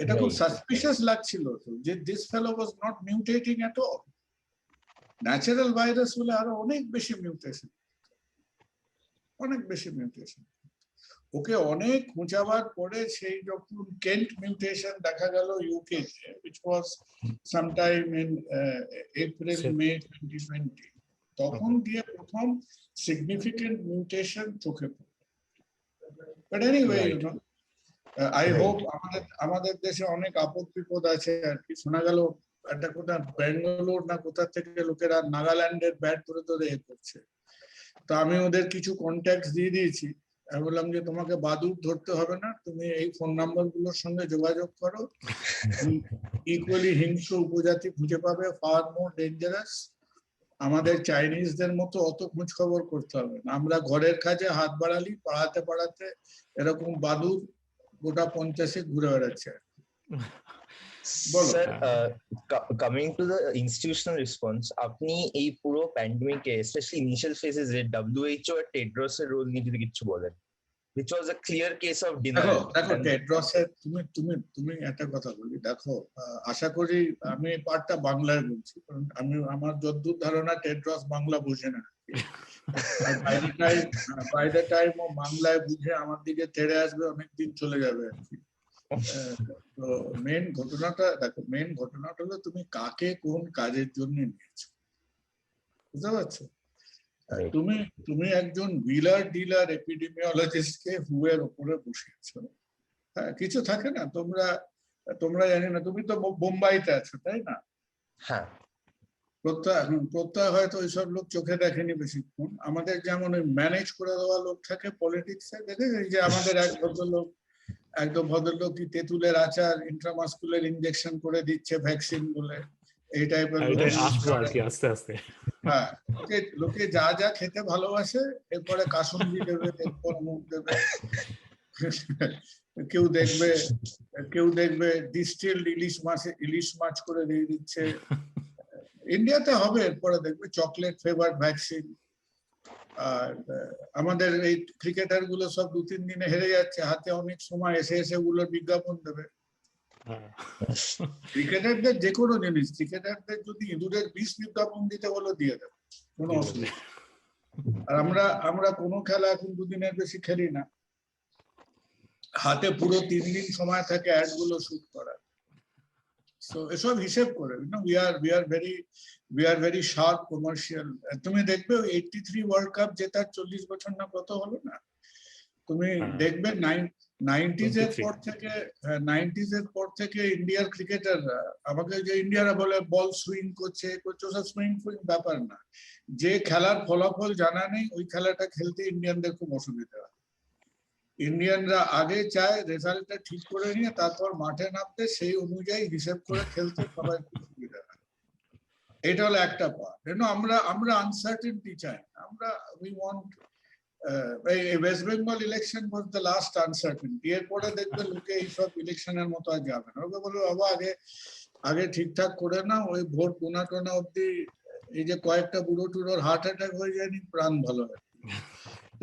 এটা খুব সাসপিশিয়াস লাগছিল যে this fellow was not mutating at all. Natural virus হলে আরো অনেক বেশি মিউটেশন, ওকে অনেক খোঁজাবার পরে সেই যখন কেন্ট মিউটেশন দেখা গেল ইউকে তে, which was sometime in April-May 2020, তখন দিয়ে প্রথম সিগনিফিকেন্ট মিউটেশন চোখে পড়ল। But anyway, you know, I hope আমাদের দেশে অনেক আপদ বিপদ আছে আর কি। শোনা গেল একটা কোথা ব্যাঙ্গালোর না কোথা থেকে লোকেরা নাগাল্যান্ডের ব্যাট ধরে ধরে এ করছে। তো আমি ওদের কিছু কন্ট্যাক্ট দিয়ে দিয়েছি। আমি বললাম যে তোমাকে বাদুড় ধরতে হবে না, তুমি এই ফোন নাম্বার গুলোর সঙ্গে যোগাযোগ করো, ইকুয়ালি হিংস্র উপজাতি খুঁজে পাবে, ফার মোর ডেঞ্জারাস। আমাদের চাইনিজদের মতো অত খোঁজ খবর করতে হবে না, আমরা ঘরের কাজে হাত বাড়ালি, পাড়াতে পাড়াতে এরকম বাদুড় গোটা 50-এ ঘুরে বেড়াচ্ছে। Sir, coming to the institutional response, আপনি এই পুরো প্যান্ডেমিকে স্পেশালি ইনিশিয়াল ফেজেস এ WHO আর টেড্রসের রোল নিয়ে যদি কিছু বলেন, which was a clear case of denial. দেখো টেড্রসের, তুমি একটা কথা বলি, দেখো আশা করি আমি পার্টটা বাংলায় বলছি, কারণ আমার যতদূর ধারণা টেড্রস বাংলা বোঝে না। বাই দ্য টাইম ও বাংলায় বুঝে আমার দিকে তেড়ে আসবে, অনেকদিন চলে যাবে আর কি। তো মেন ঘটনাটা হলো তুমি কাকে কোন কাজের জন্য নিয়েছো, বুঝতে পারছো? তুমি একজন বিলার ডিলার এপিডেমিওলজিস্টকে হুয়ের উপরে বসিয়েছো। হ্যাঁ, কিছু থাকে না, তোমরা জানি না, তুমি তো বোম্বাইতে আছো তাই না? হ্যাঁ, প্রত্যয় হয়তো ওইসব লোক চোখে দেখেনি বেশিক্ষণ। আমাদের যেমন ওই ম্যানেজ করে দেওয়া লোক থাকে পলিটিক্সে, দেখে যে আমাদের একদম ভদ্রলোক কি তেঁতুলের আচার ইন্ট্রামাস্কুলার ইনজেকশন করে দিচ্ছে ভ্যাকসিন বলে, এই টাইপের আস্তে আস্তে। হ্যাঁ, লোকে যা যা খেতে ভালোবাসে, এরপরে কাসুন্দি দেবে, এরপর মুখ দেবে। কেউ দেখবে ডিস্টিলড ইলিশ মাছ করে দিয়ে দিচ্ছে। ইন্ডিয়াতে হবে এরপরে দেখবে চকলেট ফ্লেভার্ড ভ্যাকসিন। আর আমাদের এই ক্রিকেটার গুলো সব 2-3 দিনে হেরে যাচ্ছে, হাতে অনেক সময় এসে ওগুলোর বিজ্ঞাপন দেবে। ক্রিকেটারদের যে কোনো জিনিস, ক্রিকেটারদের যদি ইঁদুরের বিষ বিজ্ঞাপন দিতে বলো দিয়ে দেবে, কোনো অসুবিধা। আর আমরা কোনো খেলা এখন দুদিনের বেশি খেলি না, হাতে পুরো 3 দিন সময় থাকে অ্যাড গুলো শুট করার। সো এসব হিসেব করে we are very sharp commercial. তুমি দেখবে 83 ওয়ার্ল্ড কাপ জেতার 40 বছর না কত হলো না, তুমি দেখবে 90s এর পর থেকে ইন্ডিয়ার ক্রিকেটাররা, আমাকে যে ইন্ডিয়ারা বলে বল সুইং করছে ওসব সুইং ব্যাপার না, যে খেলার ফলাফল জানা নেই ওই খেলাটা খেলতে ইন্ডিয়ানদের খুব অসুবিধা হয়। ইন্ডিয়ানরা আগে চায় রেজাল্টটা ঠিক করে নিয়ে তারপর মাঠে নামতে, সেই অনুযায়ী হিসেব করে খেলতে সবাই খুব সুবিধা হয়। এটা হলো একটা পার্ট। আমরা আনসার্টেনটি চাই, আমরা we want West Bengal election was the last uncertainty. এরপরে দেখবে লোকে এইসব ইলেকশনের মতো আর যাবে না, ওকে বলবে বাবা আগে ঠিকঠাক করে না, ওই ভোট টোনা অব্দি এই যে কয়েকটা বুড়ো টুড়োর হার্ট অ্যাটাক হয়ে যায়নি, প্রাণ ভালো হয়।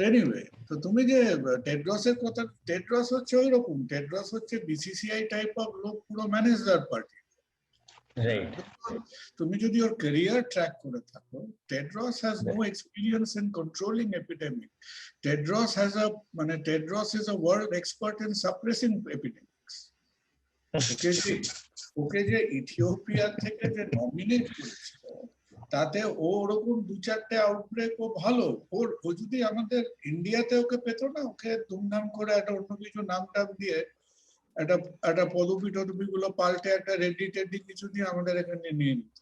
এনিওয়ে, তো তুমি যে টেড্রসের কথা, টেড্রস হচ্ছে ওই রকম, টেড্রস হচ্ছে বিসিসিআই টাইপ অফ লোক, পুরো ম্যানেজার পার্টি। তুমি যদি ওর ক্যারিয়ার ট্র্যাক করে থাকো, Tedros has no experience in controlling epidemic. Tedros is a world expert in suppressing epidemics. Okay যে ইথিওপিয়া থেকে যে নমিনেট করেছিল, তাতে ওরকম 2-4টে আউটব্রেক ও ভালো, ও যদি আমাদের ইন্ডিয়াতে ওকে পেতো না, ওকে ধুমধাম করে একটা অন্য কিছু নাম টাম দিয়ে একটা পদবি টদবি গুলো পাল্টে একটা রেডি টেডি কিছু দিয়ে আমাদের এখানে নিয়ে নিত।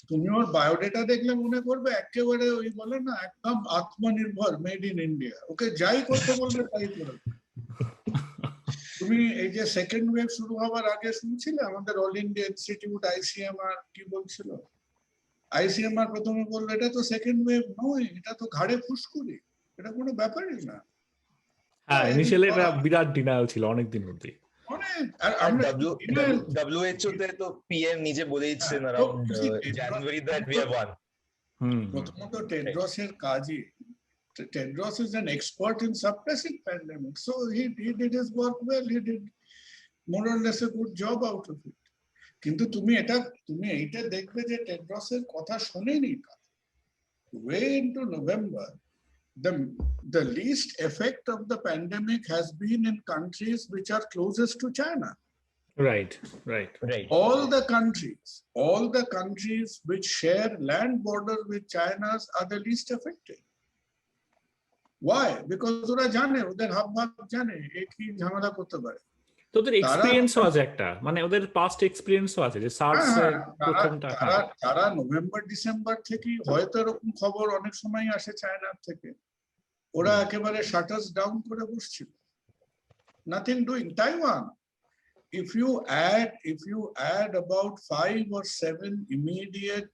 তুমি ওর বায়োডেটা দেখলে মনে করবে একেবারে ওই বলে না, একদম আত্মনির্ভর, মেড ইন ইন্ডিয়া। ওকে যাই করতে বলবে তাই করবে। তুমি এই যে সেকেন্ড ওয়েভ শুরু হওয়ার আগে শুনছিলে আমাদের অল ইন্ডিয়া ইনস্টিটিউট আইসিএমআর কি বলছিল? আইসিএমআর প্রথমে বললো এটা তো সেকেন্ড ওয়েভ নয়, এটা তো ঘাড়ে ফুসকুড়ি, এটা কোনো ব্যাপারই না। হ্যাঁ, ইনিশিয়ালি এটা বিরাট ডিনায়াল ছিল অনেকদিন অবধি। WHO তে তো পিএম নিজে বলে দিচ্ছেন around January that we have one. প্রথমত টেড্রসের কাজই, Tedros is an expert in suppressing pandemic, so he did his work well. He did more or less a good job out of it. কিন্তু তুমি এইটা দেখবে যে টেড্রসের কথা শোনেনি। Way into November, the least effect of the pandemic has been in countries which are closest to China. Right. All the countries which share land border with China are the least affected. Why? Because ওরা জানে, ওদের হাবভাব জানে কি ঝামেলা করতে পারে। তো ওদের এক্সপেরিয়েন্সও আছে একটা, মানে ওদের পাস্ট এক্সপেরিয়েন্সও আছে যে সার্স প্রথমটা। তারা নভেম্বর ডিসেম্বর থেকে হয়তো এরকম খবর অনেক সময় আসে চায়নার থেকে, ওরা একেবারে শাটার্স ডাউন করে বসছিল, nothing doing. Taiwan, if you add about 5 or 7 immediate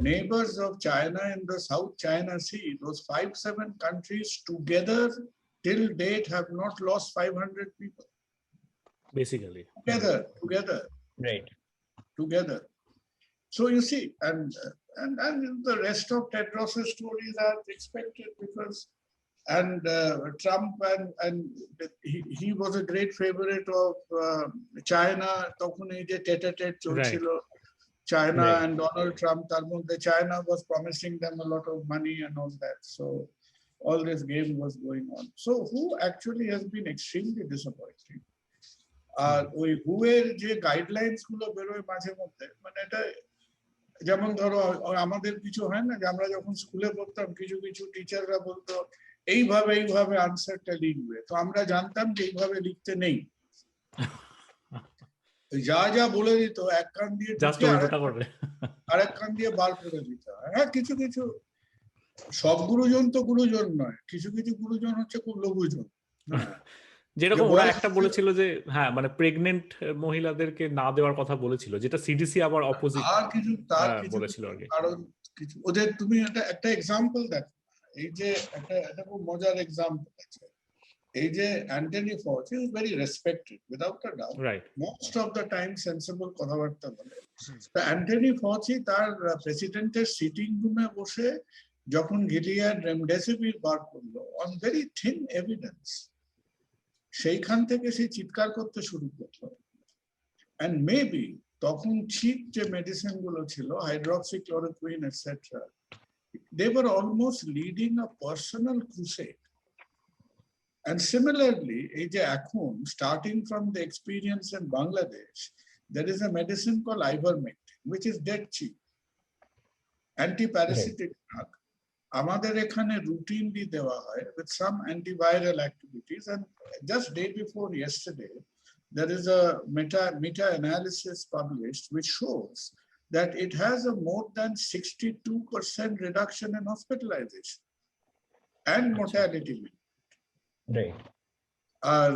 neighbors of China in the South China Sea, those 5-7 countries together till date have not lost 500 people. Basically. Together. So you see, and the rest of Tedros' stories are expected because, Trump and he was a great favorite of China. তখন এই যে টেট চলছিল China and Donald Trump, তার মধ্যে China was promising them a lot of money and all that. So all this game was going on. So WHO actually has been extremely disappointing. আর ওই WHO এর যে গাইডলাইন্স গুলো বেরোয় মাঝে মধ্যে, মানে এটা যেমন ধরো আমাদের কিছু হয় না যে আমরা যখন স্কুলে পড়তাম কিছু টিচাররা বলতো এইভাবে আনসারটা লিখবে, তো আমরা জানতাম যে এইভাবে লিখতে নেই, যা বলে দিত এক কান দিয়ে আরেক কান দিয়ে বার করে দিতে হয়। হ্যাঁ, কিছু সব গুরুজন তো গুরুজন নয়, কিছু গুরুজন হচ্ছে খুব লঘুজন। যেরকম ওরা একটা বলেছিল যে হ্যাঁ, মানে প্রেগনেন্ট মহিলাদেরকে না দেওয়ার কথা বলেছিল, যেটা সিডিসি আবার অপোজিট তার কিছু বলেছিল আর কি। কারণ কিছু ওদের তুমি একটা এক্সাম্পল দেখো, এই যে একটা খুব মজার এক্সাম্পল আছে, এই যে Antony ফauci is very respected without a doubt, right, most of the time sensible কথাবার্তা বলে। তো অ্যান্টনি ফauci তার প্রেসিডেন্টের সিটিং রুমে বসে যখন গিলিয়াড রেমডেসিভির বার করলো অন ভেরি থিন এভিডেন্স, সেইখান থেকে সে চিৎকার করতে শুরু করলো। অ্যান্ড মেবি তখন চিপ যে মেডিসিন গুলো ছিল, hydroxychloroquine etcetera, they were almost leading a personal crusade. And similarly, এই যে এখন starting from the experience in Bangladesh, there is a medicine called ivermectin, which is dead cheap, antiparasitic drug. আমাদের এখানে routinely দেওয়া হয় with some antiviral activities, and just day before yesterday, there is a meta-analysis published which shows that it has a more than 62% reduction in hospitalization and mortality. Right. আর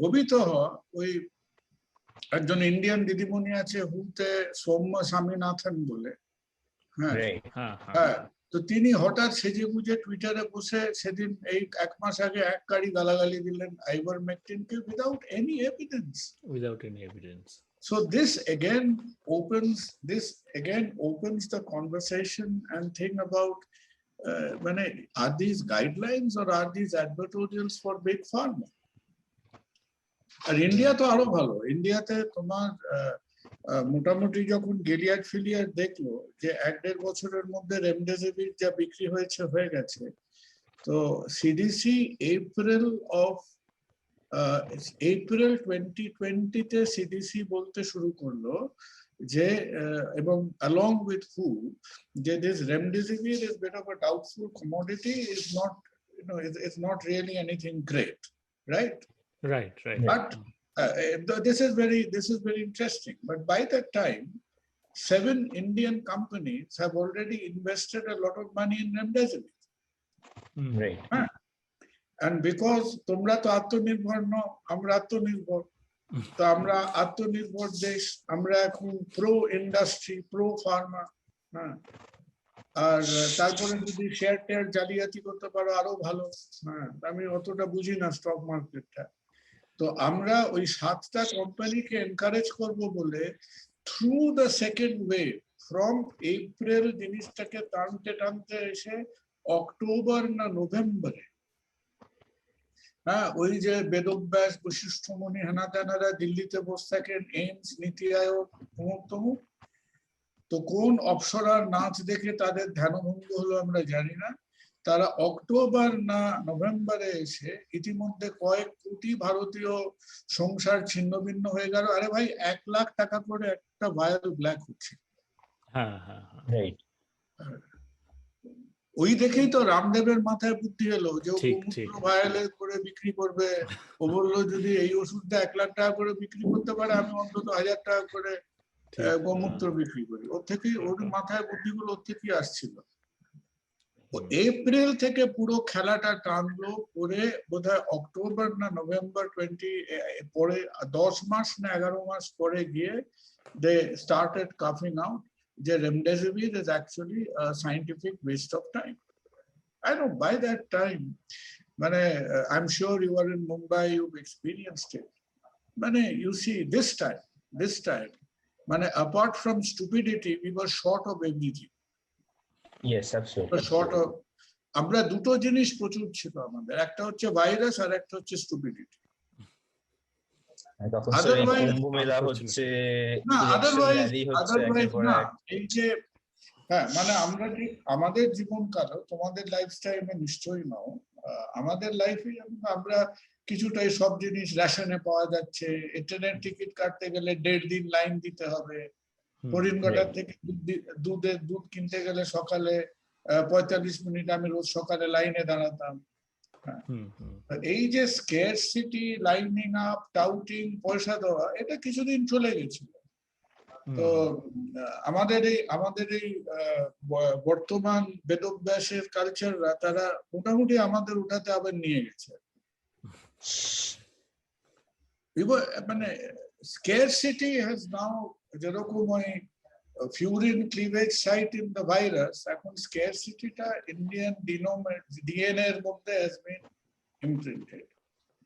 গবিত ওই একজন ইন্ডিয়ান দিদিমণি আছে হুতে, সৌম্য স্বামীনাথন বলে, হ্যাঁ, তো তিনি হঠাৎ সেজে বুঝে টুইটারে বসে সেদিন এই 1 মাস আগে এক গাড়ি গালাগালি দিলেন আইভারমেকটিনকে without any evidence. So this again opens the conversation and thing about are these guidelines or are these advertorials for big pharma? আর ইন্ডিয়া তো আরো ভালো, ইন্ডিয়াতে তোমার মোটামুটি যখন গিলিয়াড ফিলিয়াড দেখলো যে 1-1.5 বছরের মধ্যে রেমডেসিভির যা বিক্রি হয়ে গেছে, তো সিডিসি এপ্রিল 2020-তে সিডিসি বলতে শুরু করলো যে এবং along with WHO, যে this remdesivir is bit of a doubtful commodity, is not, it's not really anything great, right? But this is very interesting. But by that time, 7 Indian companies have already invested a lot of money in remdesivir. Right. And because তোমরা তো আত্মনির্ভর নও, আমরা আত্মনির্ভর, তো আমরা আত্মনির্ভর দেশ, আমরা এখন প্রো ইন্ডাস্ট্রি, প্রো ফার্মা, হ্যাঁ, আর তারপরে যদি শেয়ার টেয়ার জালিয়াতি করতে পারো আরো ভালো। হ্যাঁ, আমি অতটা বুঝি না স্টক মার্কেটটা, তো আমরা ওই 7টা কোম্পানিকে এনকারেজ করব বলে through the second wave from April জিনিসটাকে টানতে টানতে এসে অক্টোবর না নভেম্বরে, হ্যাঁ, ওই যে বেদব্যাস, বশিষ্ঠমণি, হেনাতেনারা দিল্লিতে বসে থাকেন, এইমস, নীতি আয়োগ, তমুক, তো কোন অপসরার নাচ দেখে তাদের ধ্যানভঙ্গ হলো আমরা জানি না, তারা অক্টোবর না নভেম্বরে এসে ইতিমধ্যে কয়েক কোটি ভারতীয় সংসার ছিন্ন ভিন্ন হয়ে গেল। আরে ভাই, 1 লাখ টাকা করে একটা ভায়াল ব্ল্যাক হচ্ছে। ওই দেখেই তো রামদেবের মাথায় বুদ্ধি এলো যে ও গোমূত্র ভায়ালে করে বিক্রি করবে। ও বললো যদি এই ওষুধটা 1 লাখ টাকা করে বিক্রি করতে পারে, আমি অন্তত 1000 টাকা করে গোমূত্র বিক্রি করি। ওর থেকে, ওর মাথায় বুদ্ধিগুলো ওর থেকেই আসছিল। এপ্রিল থেকে পুরো খেলাটা টানলো করে বোধহয় অক্টোবর না নভেম্বর 20 পরে 10 মাস না 11 মাস পরে গিয়ে দে স্টার্টেড কাফিং আউট যে remdesivir is actually a scientific waste of time. I know by that time, I'm sure you are in Mumbai, you've experienced it. You see, this time, apart from stupidity, we were short of everything. Yes, absolutely. We were short of, আমরা দুটো জিনিস প্রচুর ছিল আমাদের, একটা হচ্ছে ভাইরাস আর একটা হচ্ছে স্টুপিডিটি। আমাদের জীবনকাল, তোমাদের লাইফস্টাইলে নিশ্চয়ই নাও, আমাদের লাইফে আমরা কিছুটা সব জিনিস রেশনে পাওয়া যাচ্ছে। ট্রেনের টিকিট কাটতে গেলে 1.5 দিন লাইন দিতে হবে। হরিণঘাটার থেকে দুধ কিনতে গেলে সকালে 45 মিনিট আমি রোজ সকালে লাইনে দাঁড়াতাম। এই যে স্কেরসিটি, লাইনিং আপ, টাউটিং, পয়সা দেওয়া, এটা কিছুদিন চলে গেছিল। তো আমাদের এই বর্তমান বেদব্যাসের কালচাররা, তারা মোটামুটি আমাদের ওটাতে আবার নিয়ে গেছে। Scarcity has now, যেরকম ওই furin cleavage site in the virus, এখন scarcity-টা Indian DNA এর মধ্যে has been imprinted.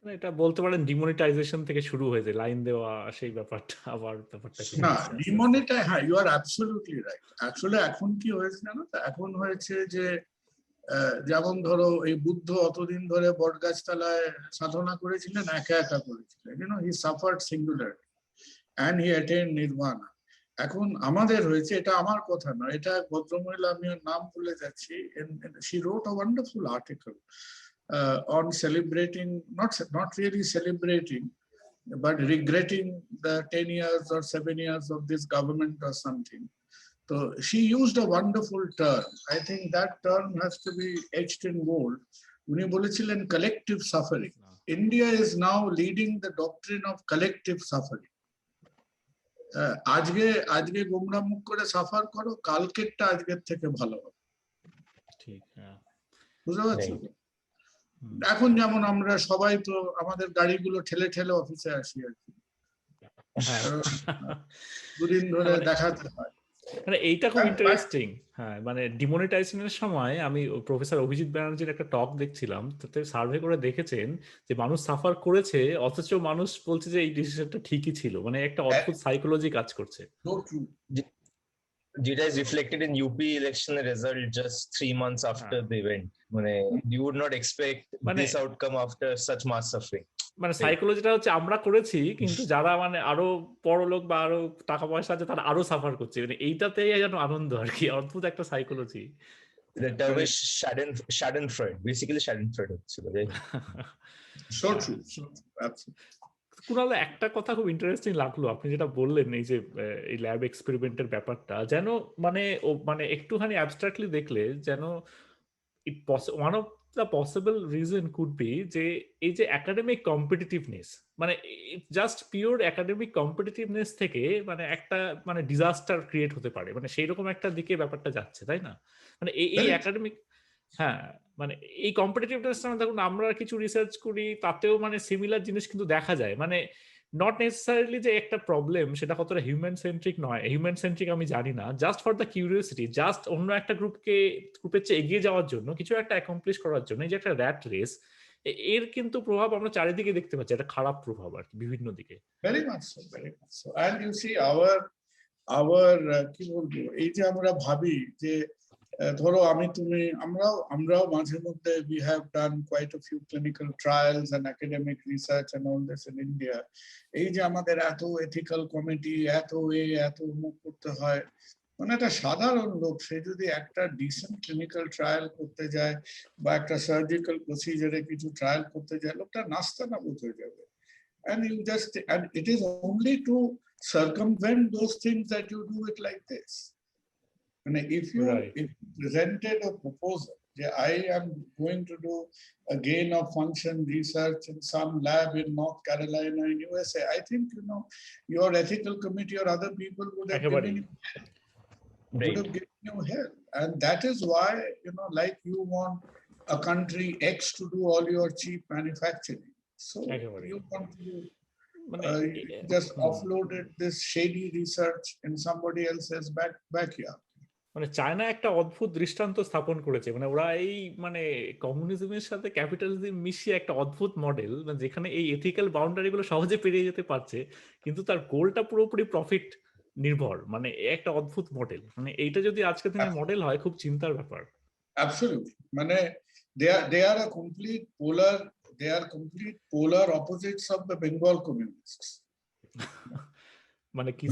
এটা বলতে পারেন ডিমনিটাইজেশন থেকে শুরু হয়েছে, লাইন দেওয়া সেই ব্যাপারটা আবার না ডিমনিটাই, হ্যাঁ, you are absolutely right. Actually এখন কি হয়েছে জানো তো, এখন হয়েছে যে যেমন ধরো এই বুদ্ধ অতদিন ধরে বটগাছতলায় সাধনা করেছিলেন, একা একা করেছিলেন, হি suffered singular and he attained nirvana. এখন আমাদের হয়েছে, এটা আমার কথা নয়, এটা ভদ্রমহিলা, আমি ওর নাম ভুলে যাচ্ছি, she wrote a wonderful article on celebrating, not really celebrating, but regretting the 10 years or 7 years of this government or something. So she used a wonderful term. I think that term has to be etched in gold. উনি বলেছিলেন collective suffering. India is now leading the doctrine of collective suffering. আজকে গোমরা মুখ করে সাফার করো, কালকেরটা আজকের থেকে ভালো হবে। ঠিক, বুঝতে পারছো? এখন যেমন আমরা সবাই তো আমাদের গাড়িগুলো ঠেলে ঠেলে অফিসে আসি আর কি, দুদিন ধরে দেখাতে হয়। মানে এইটা খুব ইন্টারেস্টিং। হ্যাঁ, মানে ডিমনিটাইজেশনের সময় আমি প্রফেসর অভিজিৎ ব্যানার্জির একটা টক দেখছিলাম, তাতে সার্ভে করে দেখেছেন যে মানুষ সাফার করেছে অথচ মানুষ বলছে যে এই ডিসিশনটা ঠিকই ছিল। মানে একটা অদ্ভুত সাইকোলজি কাজ করছে, যেটা is reflected in UP election result just 3 months after the event. মানে you would not expect this outcome after such mass suffering. মানে সাইকোলজিটা হচ্ছে আমরা করেছি, কিন্তু যারা মানে আরো বড় লোক বা আরো টাকা পয়সা আছে তারা আরো সাফার করছে, মানে এইটাতেই যেন আনন্দ আর কি। অদ্ভুত একটা psychology. The term is Schadenfreude, basically Schadenfreude হচ্ছিল। So true, absolutely. কুণাল, একটা কথা খুব ইন্টারেস্টিং লাগলো আপনি যেটা বললেন, এই যে এই ল্যাব এক্সপেরিমেন্টের ব্যাপারটা, যেন মানে একটুখানি অ্যাবস্ট্রাক্টলি দেখলে যেন one of the possible reason could be যে এই যে একাডেমিক কম্পিটিটিভনেস, মানে জাস্ট পিওর একাডেমিক কম্পিটিটিভনেস থেকে মানে একটা মানে ডিজাস্টার ক্রিয়েট হতে পারে, মানে সেই রকম একটা দিকে ব্যাপারটা যাচ্ছে, তাই না? মানে এই একাডেমিক, হ্যাঁ, মানে এই কম্পিটিটিভনেসটা দেখুন, আমরা কিছু রিসার্চ করি তাতেও মানে সিমিলার জিনিস কিন্তু দেখা যায়। মানে নট নেসেসারিলি যে একটা প্রবলেম সেটা কতটা হিউম্যান সেন্ট্রিক নয়, হিউম্যান সেন্ট্রিক আমি জানি না, just for the curiosity, just অন্য একটা গ্রুপের চেয়ে এগিয়ে যাওয়ার জন্য, কিছু একটা অ্যাকমপ্লিশ করার জন্য, এই যে একটা র্যাট রেস, এর কিন্তু প্রভাব আমরা চারিদিকে দেখতে পাচ্ছি, একটা খারাপ প্রভাব আর কি বিভিন্ন দিকে। Very much so. And you see কি বলবো, এই যে আমরা ভাবি যে ধরো আমরাও মাঝে মধ্যে we have done quite a few clinical trials and academic research and all this in India. এই যে আমাদের এত ethical committee, এত মুখ করতে হয়, মানে একটা সাধারণ লোক সে যদি একটা ডিসেন্ট ক্লিনিক্যাল ট্রায়াল করতে যায় বা একটা সার্জিক্যাল প্রসিজারে কিছু ট্রায়াল করতে যায়, লোকটা নাস্তানাবুদ হয়ে যাবে। And it is only to circumvent those things that you do it like this. And if you presented a proposal that I am going to do a gain of function research in some lab in North Carolina in USA, I think your ethical committee or other people would have given you help. And that is why like you want a country X to do all your cheap manufacturing, so you want to just offloaded this shady research in somebody else's backyard. মানে চায়না একটা অদ্ভুত দৃষ্টান্ত স্থাপন করেছে, মানে ওরা এই মানে কমিউনিজমের সাথে ক্যাপিটালিজম মিশিয়ে একটা অদ্ভুত মডেল, মানে যেখানে এই এথিক্যাল বাউন্ডারি গুলো সহজে পেরিয়ে যেতে পারছে, কিন্তু তার গোলটা পুরোপুরি প্রফিট নির্ভর। মানে একটা অদ্ভুত মডেল, মানে এইটা যদি আজকে দিনের মডেল হয়, খুব চিন্তার ব্যাপার। Absolutely. মানে they are complete polar opposites of the Bengal communists. মানে কি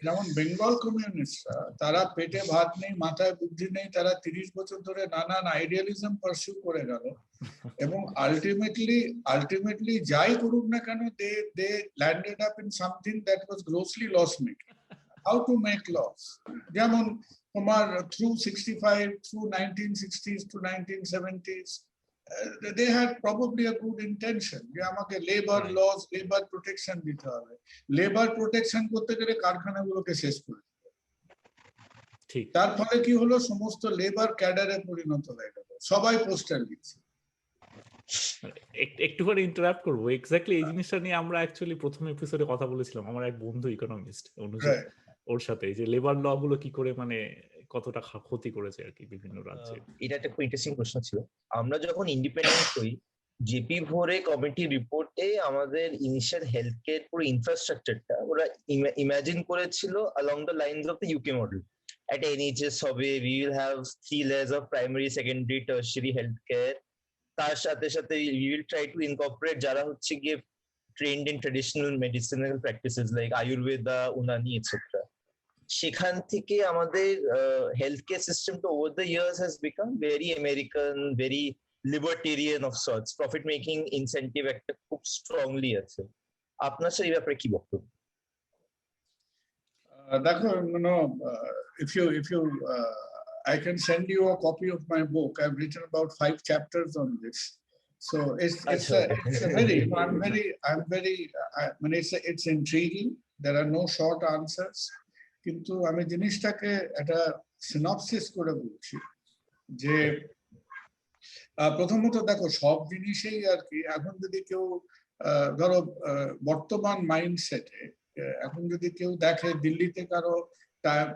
যেমন বেঙ্গল কমিউনিস্টরা, তারা পেটে ভাত নেই, মাথায় বুদ্ধি নেই, তারা 30 বছর ধরে নানান আইডিয়ালিজম পারসিউ করে গেল, এবং আলটিমেটলি যাই করুক না কেন, they landed up in something that was grossly loss making. How to make loss? যেমন তোমার through 1960s to 1970s, they had probably a good intention যে আমাকে লেবার লস, লেবার প্রোটেকশন দিতে হবে, লেবার প্রোটেকশন করতে গেলে কারখানাগুলোকে শেষ করে দিতে হবে। ঠিক, তার ফলে কি হলো, সমস্ত লেবার ক্যাডারে পরিণত হয়ে গেল, সবাই পোস্টার লিখছে। একটুখানি ইন্টারাপ্ট করবো, এক্স্যাক্টলি এই জিনিসটা নিয়ে আমরা অ্যাকচুয়ালি প্রথম এপিসোডে কথা বলেছিলাম, আমার এক বন্ধু ইকোনমিস্ট অনুযায়ী, ওর সাথে যে লেবার ল গুলো কি করে মানে কতটা ক্ষতি করেছে আর কি বিভিন্ন রাজ্যে। এটা একটা খুব ইন্টারেস্টিং প্রশ্ন ছিল। আমরা যখন ইন্ডিপেন্ডেন্ট হই, জেপি ভোরে কমিটি রিপোর্টে আমাদের ইনিশিয়াল হেলথ কেয়ার পুরো ইনফ্রাস্ট্রাকচারটা ওরা ইমাজিন করেছিল along the lines of the UK model, at NHS হবে, we will have 3 layers of primary, secondary, tertiary healthcare. তার সাথে সাথে we will try to incorporate যারা হচ্ছে গিয়ে trained in traditional medicinal practices like Ayurveda, Unani, etc. সেখান থেকে আমাদের healthcare system to over the years has become very American, very libertarian of sorts. Profit making incentive একটা খুব strongly আছে। আপনার সেই ব্যাপারে কি বক্তব্য? দেখো, if you I can send you a copy of my book. I've written about 5 chapters on this. So it's a very, I mean, it's intriguing. There are no short answers. কিন্তু আমি জিনিসটাকে একটা সিনপসিস করে বলছি যে প্রথমত দেখো, সব জিনিসেই আর কি এখন যদি কেউ ধরো বর্তমান মাইন্ডসেটে এখন যদি কেউ দেখে দিল্লিতে কারো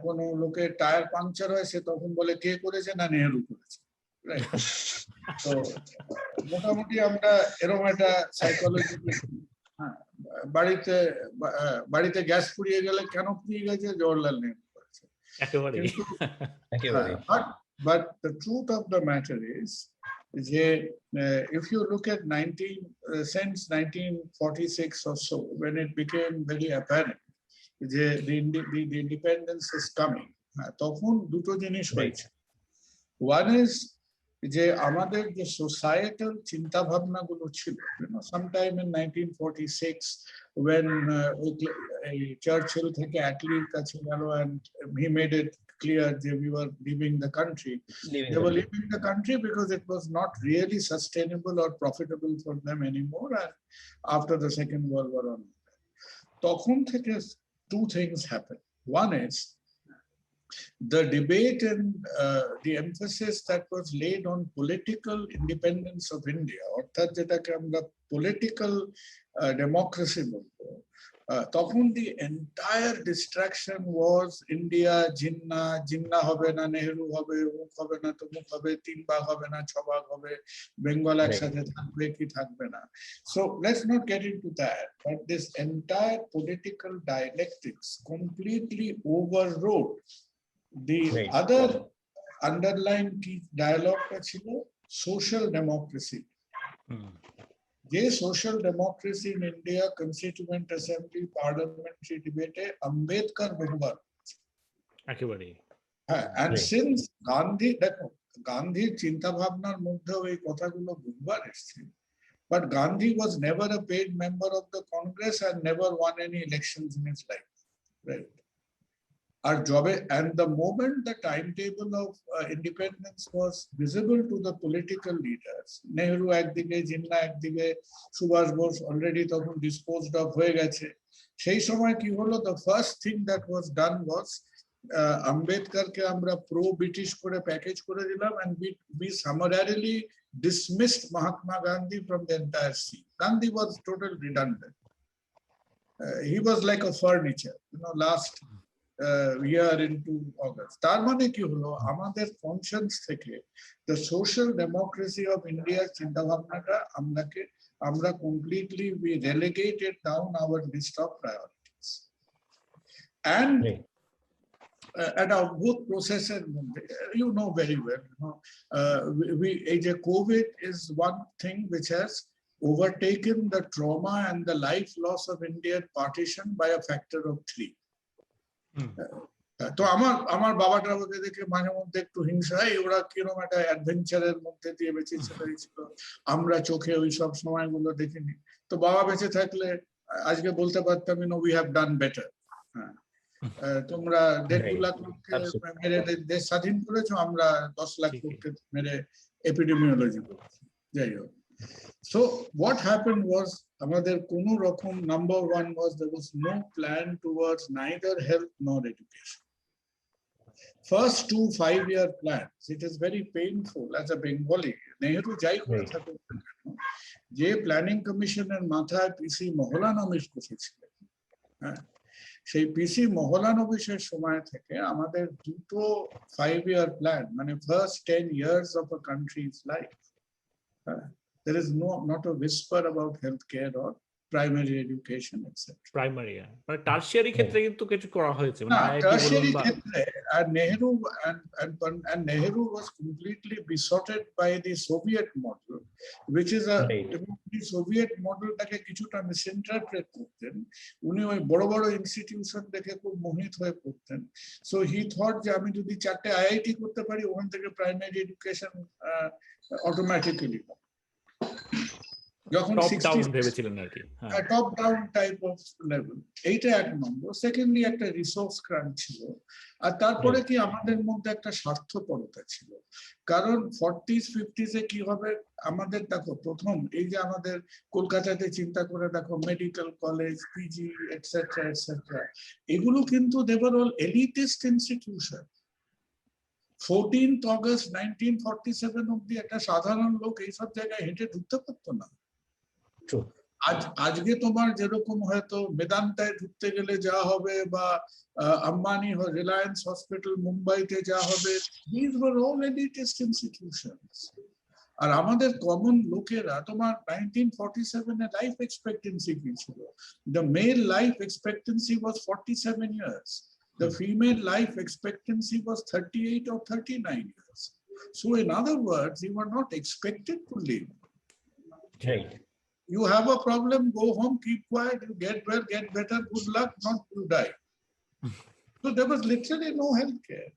কোনো লোকের টায়ার পাংচার হয়েছে, তখন বলে কে করেছে, না নেহেরু করেছে। তো মোটামুটি আমরা এরকম একটা সাইকোলজি, হ্যাঁ, বাড়িতে গ্যাস পুড়িয়ে গেলে কেন পুড়িয়ে গেছে, জওহরলাল নেহেরু করেছে। But the truth of the matter is, if you look at since 1946 or so, when it became very apparent the independence is coming, তখন দুটো জিনিস হয়েছে। One is যে আমাদের যে সোসাইটাল চিন্তা ভাবনা গুলো ছিল, sometime in 1946 when Churchill থেকে অ্যাটলির কাছে গেল and he made it clear that we were leaving the country. They were leaving the country because it was not really sustainable or profitable for them anymore, and after the Second World War on. তখন থেকে two things happened. One is the debate and the emphasis that was laid on political independence of India, অর্থাৎ যেটাকে আমরা political democracy বলবো, তখন the entire distraction was India, Jinnah হবে না, নেহেরু হবে, অমুক হবে না, তমুক হবে, 3 ভাগ হবে না, 6 ভাগ হবে, বেঙ্গল একসাথে থাকবে কি থাকবে না। So let's not get into that, but this entire political dialectics completely overrode the other underlying key dialogue ছিল social democracy. যে social democracy in India constituent assembly parliamentary ডিবেটে আম্বেদকর বহুবার একেবারে, হ্যাঁ, এন্ড সিন্স গান্ধী, দেখো গান্ধীর চিন্তা ভাবনার মধ্যেও এই কথাগুলো বহুবার এসেছে, but Gandhi was never a paid member of the Congress and never won any elections in his life, right? Our job, and the moment the timetable of independence was visible to the political leaders, Nehru ekdike, Jinnah ekdike, Subhash Bose already তখন disposed of হয়ে গেছে, সেই সময় কি হলো, the first thing that was done was আম্বেদকরকে আমরা প্রো ব্রিটিশ করে প্যাকেজ করে দিলাম, and we summarily dismissed Mahatma Gandhi from the entire scene. Gandhi was totally redundant. He was like a furniture, last year into August. তার মানে কি হলো, আমাদের কনসিয়েন্স থেকে the social democracy of India চিন্তা ভাবনাটা আমরা completely we relegated down our list of priorities. And at a good processor, you know very well, COVID is one thing which has overtaken the trauma and the life loss of Indian partition by a factor of 3. তো আমার বাবাটা আমাকে দেখে মাঝে মধ্যে একটু হিংসা হয়, ওরা কিরকম একটা অ্যাডভেঞ্চারের মধ্যে দিয়ে বেঁচে ছিল, আমরা চোখে ওই সব সময়গুলো দেখিনি। তো বাবা বেঁচে থাকলে আজকে বলতে পারতাম, উই হ্যাভ ডান বেটার। তোমরা 1.5 লাখ লোককে মেরে দেশ স্বাধীন করেছো, আমরা 10 লাখ লোককে মেরে এপিডেমিওলজি করেছি। যাই হোক, so what happened was, আমাদের কোনো রকম, number one was there was no plan towards neither health nor education. First 2 5-year plans, it is very painful as a Bengali. Nehru যাই করে থাকুক, যে প্ল্যানিং কমিশনের মাথায় পিসি মহলানবিশ বসেছিলেন, সেই পিসি মহলানবিশের সময় থেকে আমাদের দুটো 5-year plan, মানে first 10 years of a country's life, there is not a whisper about healthcare or primary education, etc. Primary, মানে টার্সিয়ারি ক্ষেত্রে কিন্তু কিছু করা হয়েছে, মানে Now, আইআইটি বলুন tertiary বা ক্ষেত্রে, and Nehru was completely besotted by the Soviet model, which is a Right. the Soviet model টাকে কিছুটা misinterpret করতেন। উনি ওই বড় বড় ইনস্টিটিউশন দেখে খুব মোহিত হয়ে পড়তেন। So he thought যে আমি যদি 4টে আইআইটি করতে পারি, ওখান থেকে প্রাইমারি এডুকেশন অটোমেটিক্যালি যখন টপ 60 ডাউন ভেবেছিলেন আর কি। হ্যাঁ, top down type of level, এইটা এক নম্বর। সেকেন্ডলি একটা রিসোর্স ক্রাঞ্চ ছিল, আর তারপরে কি আমাদের মধ্যে একটা স্বার্থপরতা ছিল। কারণ 40s 50s এ কি হবে আমাদের, দেখো প্রথম এই যে আমাদের কলকাতাতে চিন্তা করে দেখো medical college, PG, etcetera etcetera, এগুলো কিন্তু they were all elitist institution. 14th August 1947 অব্দি একটা সাধারণ লোক এইসব জায়গায় হেঁটে ঢুকতে পারতো না। True. আজকে তোমার যেরকম হয়তো বেদান্তায় ঢুকতে গেলে যা হবে, বা আম্বানি রিলায়েন্স হসপিটাল মুম্বাইতে যা হবে, these were all elitist institutions. আর আমাদের কমন লোকেরা, তোমার 1947 এ লাইফ এক্সপেক্টেন্সি কি ছিল? The male life expectancy was 47 years. The female life expectancy was 38 or 39 years. So in other words, you were not expected to live. Right. You have a problem, go home, keep quiet, you get well, get better, good luck, not you die. So there was literally no healthcare.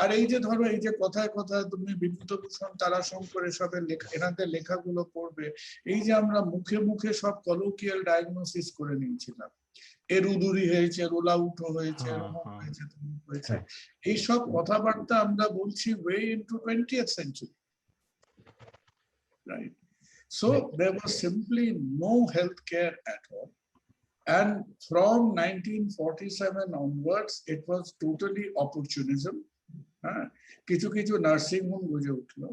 আর এই যে ধরো এই যে কথায় কথায় তুমি বিভূতিভূষণ, তারাশঙ্কর এসবের এনাদের লেখাগুলো পড়বে, এই যে আমরা মুখে মুখে সব কলোকিয়াল ডায়াগনোসিস করে নিয়েছিলাম, এর উদুরি হয়েছে, রোল আউট হয়েছে, হয়েছে, এইসব কথাবার্তা আমরা বলছি way into 20th century, right? So there was simply no healthcare at all. And from 1947 onwards, it was totally opportunism. কিছু কিছু নার্সিং হোম গড়ে উঠলো,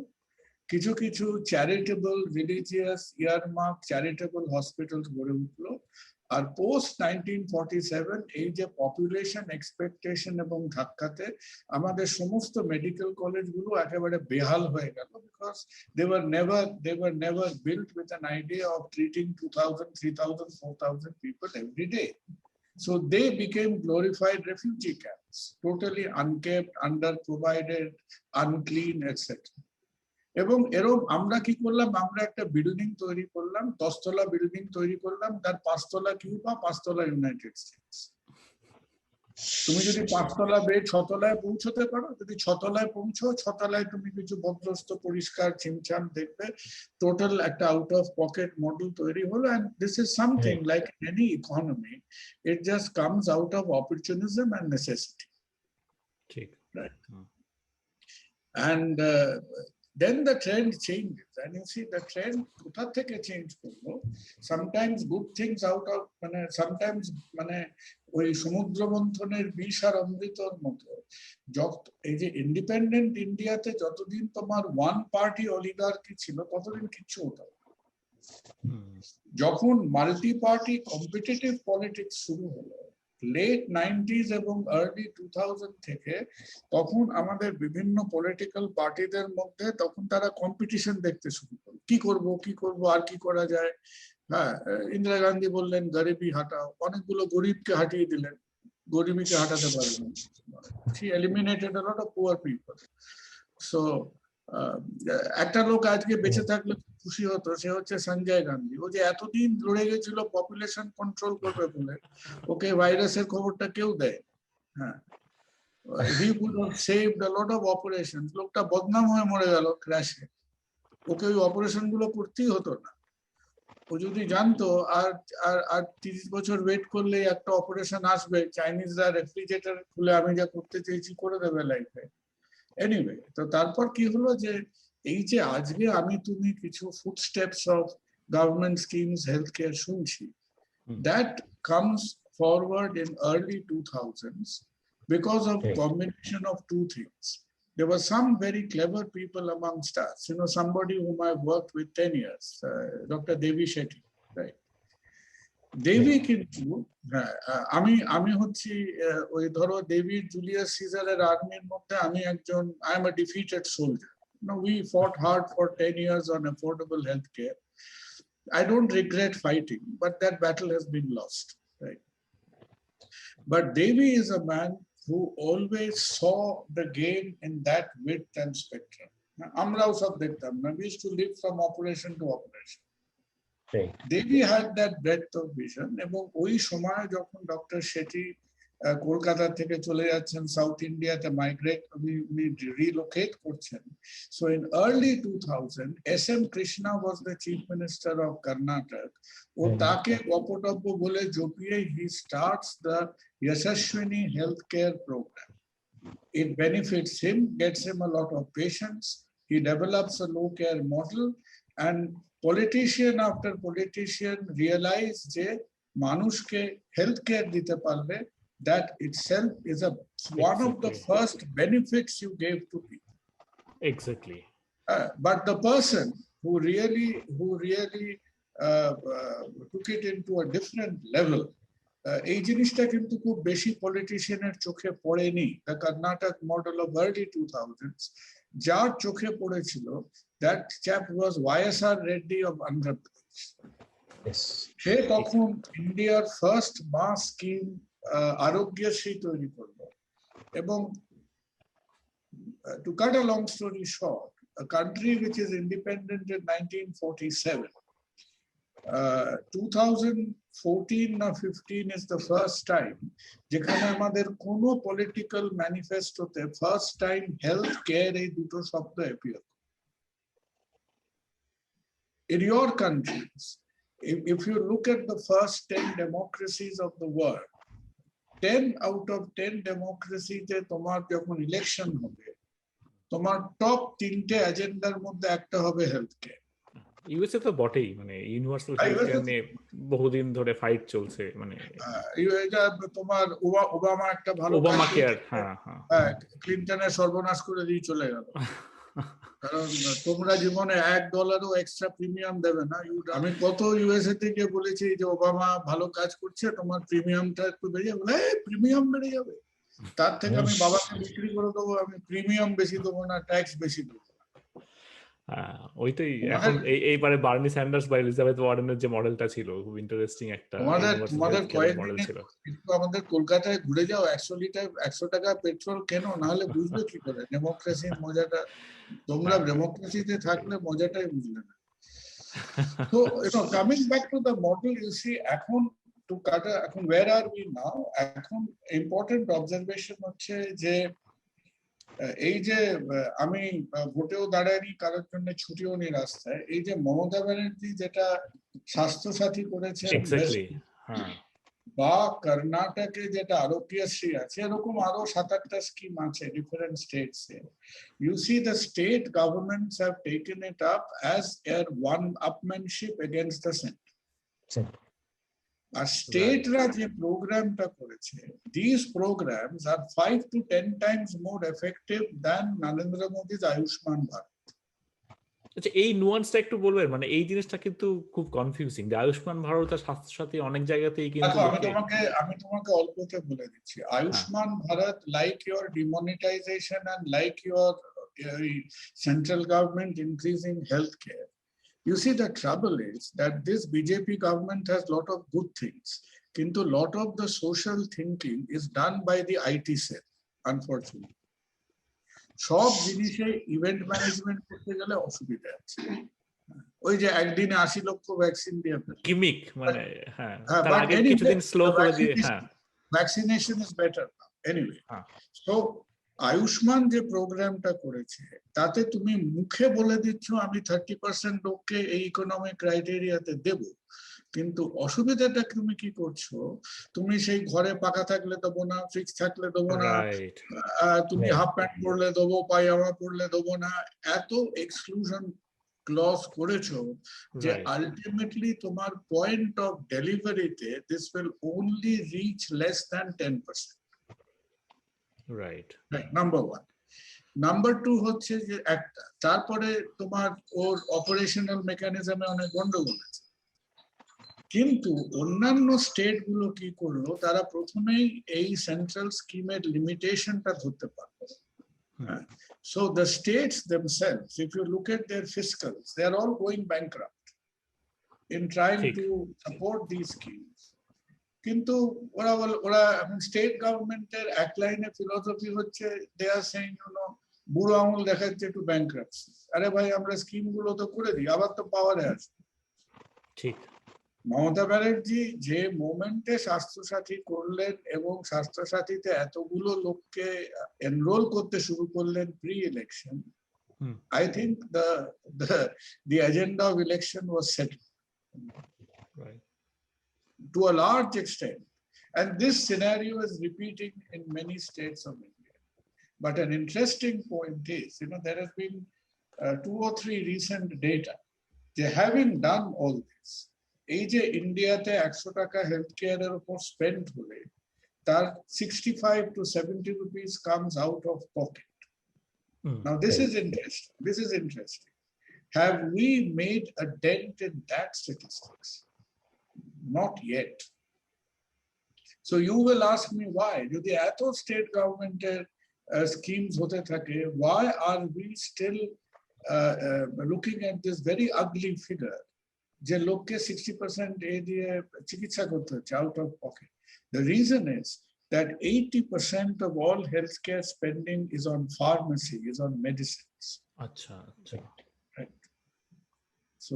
কিছু কিছু charitable religious earmark charitable hospital গড়ে উঠলো। আর পোস্ট 1947 এই যে পপুলেশন এক্সপেকটেশন এবং ধাক্কাতে আমাদের সমস্ত মেডিকেল কলেজগুলো একেবারে বেহাল হয়ে গেল, because they were never built with an idea of treating 2000, 3000, 4000 people every day. So they became glorified refugee camps, totally unkept, underprovided, unclean, etc. এবং এরকম আমরা কি করলাম, আমরা একটা বিল্ডিং তৈরি করলাম, 10 তলা বিল্ডিং তৈরি করলাম, তার 5 তলা কিউবা, 5 তলা ইউনাইটেড স্টেটস। তুমি যদি 5 তলা বেড 6 তলায় পৌঁছতে পারো, যদি 6 তলায় পৌঁছো, 6 তলায় তুমি কিছু ভদ্রস্ত পরিষ্কার ছিমছাম দেখবে, টোটাল একটা আউট অফ পকেট মডেল তৈরি হলো। and this is something like any economy, it just comes out of opportunism and necessity, ঠিক, right? And then the trend changes, and you see the trend কোথা থেকে চেঞ্জ করলো। sometimes good things out of sometimes ওই সমুদ্র মন্থনের বিষ আর অমৃতর মতো, এই যে ইন্ডিপেন্ডেন্ট ইন্ডিয়াতে যতদিন তোমার ওয়ান পার্টি অলিগার্কি ছিল, ততদিন কিচ্ছু হতো না। যখন মাল্টি পার্টি কম্পিটিটিভ পলিটিক্স শুরু হলো লেট 90s এবং আর্লি 2000 থেকে, তখন আমাদের বিভিন্ন পলিটিক্যাল পার্টিদের মধ্যে তখন তারা কম্পিটিশন দেখতে শুরু করলো, কি করব আর কি করা যায়। হ্যাঁ, ইন্দিরা গান্ধী বললেন গরিবি হাটাও, অনেকগুলো গরিবকে হাটিয়ে দিলেন, গরিবীকে হাঁটাতে পারলেন। She eliminated a lot of poor people. So একটা লোক আজকে বেঁচে থাকলে খুশি হতো, সে হচ্ছে সঞ্জয় গান্ধী। ও যে এতদিন লড়ে গেছিল পপুলেশন কন্ট্রোল করবে বলে, ওকে ভাইরাসের খবরটা কেউ দেয়। হ্যাঁ, he would have saved a lot of operations. লোকটা বদনাম হয়ে মরে গেল ক্র্যাশে, ওকে ওই অপারেশন গুলো করতেই হতো না। ও যদি জানতো আর আর 30 বছর ওয়েট করলে একটা অপারেশন আসবে, চাইনিজরা রেফ্রিজারেটর খুলে আমি যা করতে চেয়েছি করে দেবে লাইফে। এনিওয়ে, তো তারপর কি হলো যে এই যে আজকে আমি তুমি কিছু footsteps of government schemes health care শুনছি, that comes forward in early 2000s because of combination of two things. There were some very clever people amongst us, somebody whom I've worked with 10 years, Dr. Devi Shetty, right? দেবী কিন্তু আমি হচ্ছি ওই ধরো দেবীর জুলিয়াস সিজারের আর্মির মধ্যে আমি একজন, I am a defeated soldier. We fought hard for 10 years on affordable health care. I don't regret fighting, but that battle has been lost, right? But Devi is a man who always saw the game in that width and spectrum. Amrao sab dekhtam na, we used to live from operation to operation. Right. Devi had that breadth of vision, এবং ওই সময় যখন ডক্টর শেঠি কলকাতা থেকে চলে যাচ্ছেন সাউথ ইন্ডিয়াতে মাইগ্রেট, উনি রিলোকেট করছেন। So in early 2000 SM Krishna was the chief minister of Karnataka. ও তাকে অপটব্য বলে জপিয়ে he starts the Yashaswini healthcare program. It benefits him, gets him a lot of patients. He develops a low care model, and politician after politician realize যে মানুষকে হেলথ কেয়ার দিতে পারলে that itself is one of the first benefits you gave to people. Exactly. But the person who really took it into a different level, এই জিনিসটা কিন্তু খুব বেশি পলিটিশিয়ানের চোখে পড়েনি। The Karnataka model of early 2000s, যার চোখে পড়েছিল, that chap was YSR Reddy of Andhra Pradesh. Yes. সে তখন ইন্ডিয়ার ফার্স্ট মাস স্কিম আরোগ্যশ্রী তৈরি করলো, এবং to cut a long story short, a country which is independent in 1947, 2014 or 15 is the first time যেখানে আমাদের কোনো পলিটিক্যাল ম্যানিফেস্টোতে ফার্স্ট টাইম হেলথ কেয়ার এই দুটো শব্দ appear. In your countries, if you look at the first 10 democracies of the world, 10 out of 10 democracies তোমার যখন ইলেকশন হবে, তোমার টপ 3টে এজেন্ডার মধ্যে একটা হবে হেলথ কেয়ার। ইউএসএ তো বটেই, মানে ইউনিভার্সাল হেলথ কেয়ার নিয়ে বহুদিন ধরে ফাইট চলছে। মানে এটা তোমার ওবামা একটা ভালো ওবামা কেয়ার, হ্যাঁ, ক্লিনটনের সর্বনাশ করে দিয়ে চলে গেল। কারণ তোমরা জীবনে $1 এক্সট্রা প্রিমিয়াম দেবে না। আমি কত ইউএসএ থেকে বলেছি যে ওবামা ভালো কাজ করছে, তোমার প্রিমিয়ামটা একটু বেড়ে যাবে। প্রিমিয়াম বেড়ে যাবে, তার থেকে আমি বাবাকে বিক্রি করে দেবো, আমি প্রিমিয়াম বেশি দেবো না, ট্যাক্স বেশি দেবো। ওইটাই এখন এইবারে বার্নি স্যান্ডার্স বা এলিজাবেথ ওয়ার্ডেনের যে মডেলটা ছিল, খুব ইন্টারেস্টিং একটা তোমাদের কয়েকদিন একটু আমাদের কলকাতায় ঘুরে যাও, 100 লিটার 100 টাকা পেট্রোল কেন, নাহলে বুঝবে কি করে ডেমোক্রেসির মজাটা। তোমরা ডেমোক্রেসিতে থাকলে মজাটাই বুঝলে না। তো coming back to the model, you see এখন এখন ওয়্যার আর উই নাও, এখন ইম্পর্টেন্ট অবজারভেশন হচ্ছে যে এই যে আমি ভোটেও দাঁড়াইনি, কারোর জন্য ছুটিও নেই রাস্তায়, এই যে মমতা ব্যানার্জি যেটা স্বাস্থ্য সাথী করেছেন বা কর্ণাটকে যেটা আরোগ্যশ্রী আছে, এরকম আরো 7-8টা স্কিম আছে ডিফারেন্ট স্টেটসে। You see the state governments have taken it up as uh one upmanship against the centre. আর স্টেটরা যে প্রোগ্রামটা করেছে, these programs are 5 to 10 times more effective than Narendra মোদি's Ayushman Bharat. আচ্ছা, এই নুয়ান্সটা একটু বলবেন, মানে এই জিনিসটা কিন্তু খুব কনফিউজিং। আয়ুষ্মান ভারত আর স্বাস্থ্য সাথী অনেক জায়গাতেই কিন্তু আমি তোমাকে অল্পতে বলে দিচ্ছি। Ayushman Bharat, like your demonetization and like your central government increasing health care, you see, the trouble is that this BJP government has lot of good things, kintu lot of the social thinking is done by the IT cell, unfortunately. সব জিনিসে ইভেন্ট ম্যানেজমেন্ট করতে গেলে অসুবিধা আছে। ওই যে একদিনে 80 লক্ষ ভ্যাকসিন দিয়ে গিমিক, মানে তার আগে কিছুদিন স্লো করে দিয়ে vaccination is better anyway. So Ayushman যে প্রোগ্রামটা করেছে, তাতে তুমি মুখে বলে দিচ্ছ আমি 30% লোককে এই ইকোনমিক ক্রাইটেরিয়াতে দেব, কিন্তু অসুবিধাটা তুমি কি করছো, তুমি সেই ঘরে পাকা থাকলে দেবো না, ফিক্স থাকলে দেবো না, তুমি হাফ প্যান্ট পরলে দেবো, পায়জামা পরলে দেবো না, এত এক্সক্লুশন ক্লজ করেছো যে আলটিমেটলি তোমার পয়েন্ট অফ ডেলিভারিতে this will only reach less than 10%। Right, number 1। Number 2 হচ্ছে যে একটা, তারপরে তোমার ওর অপারেশনাল মেকানিজমে অনেক গন্ডগোল আছে। কিন্তু অন্যান্য স্টেট গুলো কি করলো, তারা প্রথমেই এই সেন্ট্রাল স্কিমের লিমিটেশনটা ধরতে পারলো। So the states themselves, if you look at their fiscals, they are all going bankrupt. in trying ঠিক। to support these schemes. কিন্তু ওরা এখন স্টেট গভর্নমেন্টের এক লাইনে ফিলোসফি হচ্ছে, দে আর সেইং বুড়ো আঙুল দেখাচ্ছে টু ব্যাংক্রাপসি। আরে ভাই আমরা স্কিম গুলো তো করে দিই, আবার তো পাওয়ারে আছে। ঠিক। মমতা ব্যানার্জি যে মোমেন্টে স্বাস্থ্যসাথী করলেন এবং স্বাস্থ্যসাথীতে এতগুলো লোককে এনরোল করতে শুরু করলেন pre election, I think the agenda of election was set Right. to a large extent, and this scenario is repeating in many states of India. But an interesting point is, there has been 2 or 3 recent data. They having done all this, এই যে ইন্ডিয়াতে 100 টাকা হেলথ কেয়ারের উপর স্পেন্ড হলে তার 65 to 70 rupees comes out of pocket. Now this is interesting. Have we made a dent in that statistics? Not yet. So you will ask me why? যদি এত স্টেট গভর্নমেন্টের schemes hote thake, why are we still looking at this very ugly figure যে লোককে 60% এ দিয়ে চিকিৎসা করতে হচ্ছে out of pocket? The reason is that 80% of all healthcare spending is on pharmacy, is on medicines. আচ্ছা আচ্ছা। Right. So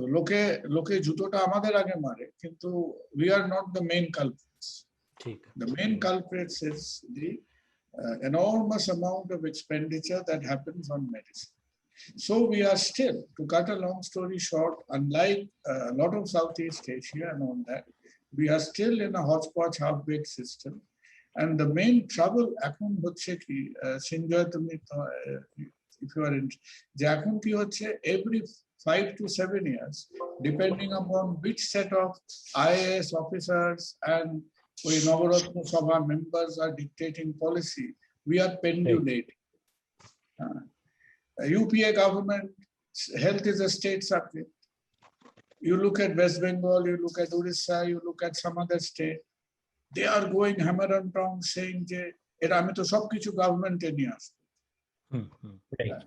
লোকে জুতোটা আমাদের আগে মারে, কিন্তু we are not the main culprits. ঠিক। The main culprits is the enormous amount of expenditure that happens on medicine. So we are still, to cut a long story short, unlike a lot of Southeast Asia and all that, we are still in a hodgepodge half-baked system. And the main trouble এখন হচ্ছে কি, Sinjoy তুমি if you are in, যে এখন কি হচ্ছে, every 5 to 7 years, depending upon which set of IAS officers and ওই নবরত্ন সভা members are dictating policy, we are pendulating. UPA government, health is a state subject. You look at West Bengal, you look at Orissa, you look at some other state, they are going hammer and tongs saying যে এটা আমি তো সবকিছু গভর্নমেন্টে নিয়ে আসবো।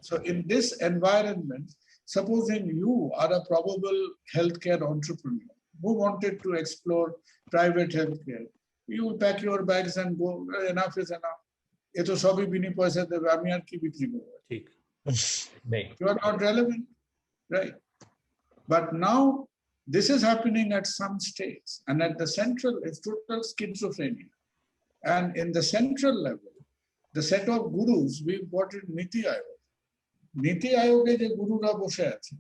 So in this environment, supposing you are a probable healthcare entrepreneur who wanted to explore private healthcare, you will pack your bags and go, enough is enough. এ তো সবই বিনি পয়সা দেবে, আমি আর কি বিক্রি করবো? ঠিক। You are not relevant, right? But now this is happening at some states, and at the central, it's total schizophrenia. And in the central level, the set of gurus, we've got in Niti Aayog. Niti Aayog je gurura boshe ache,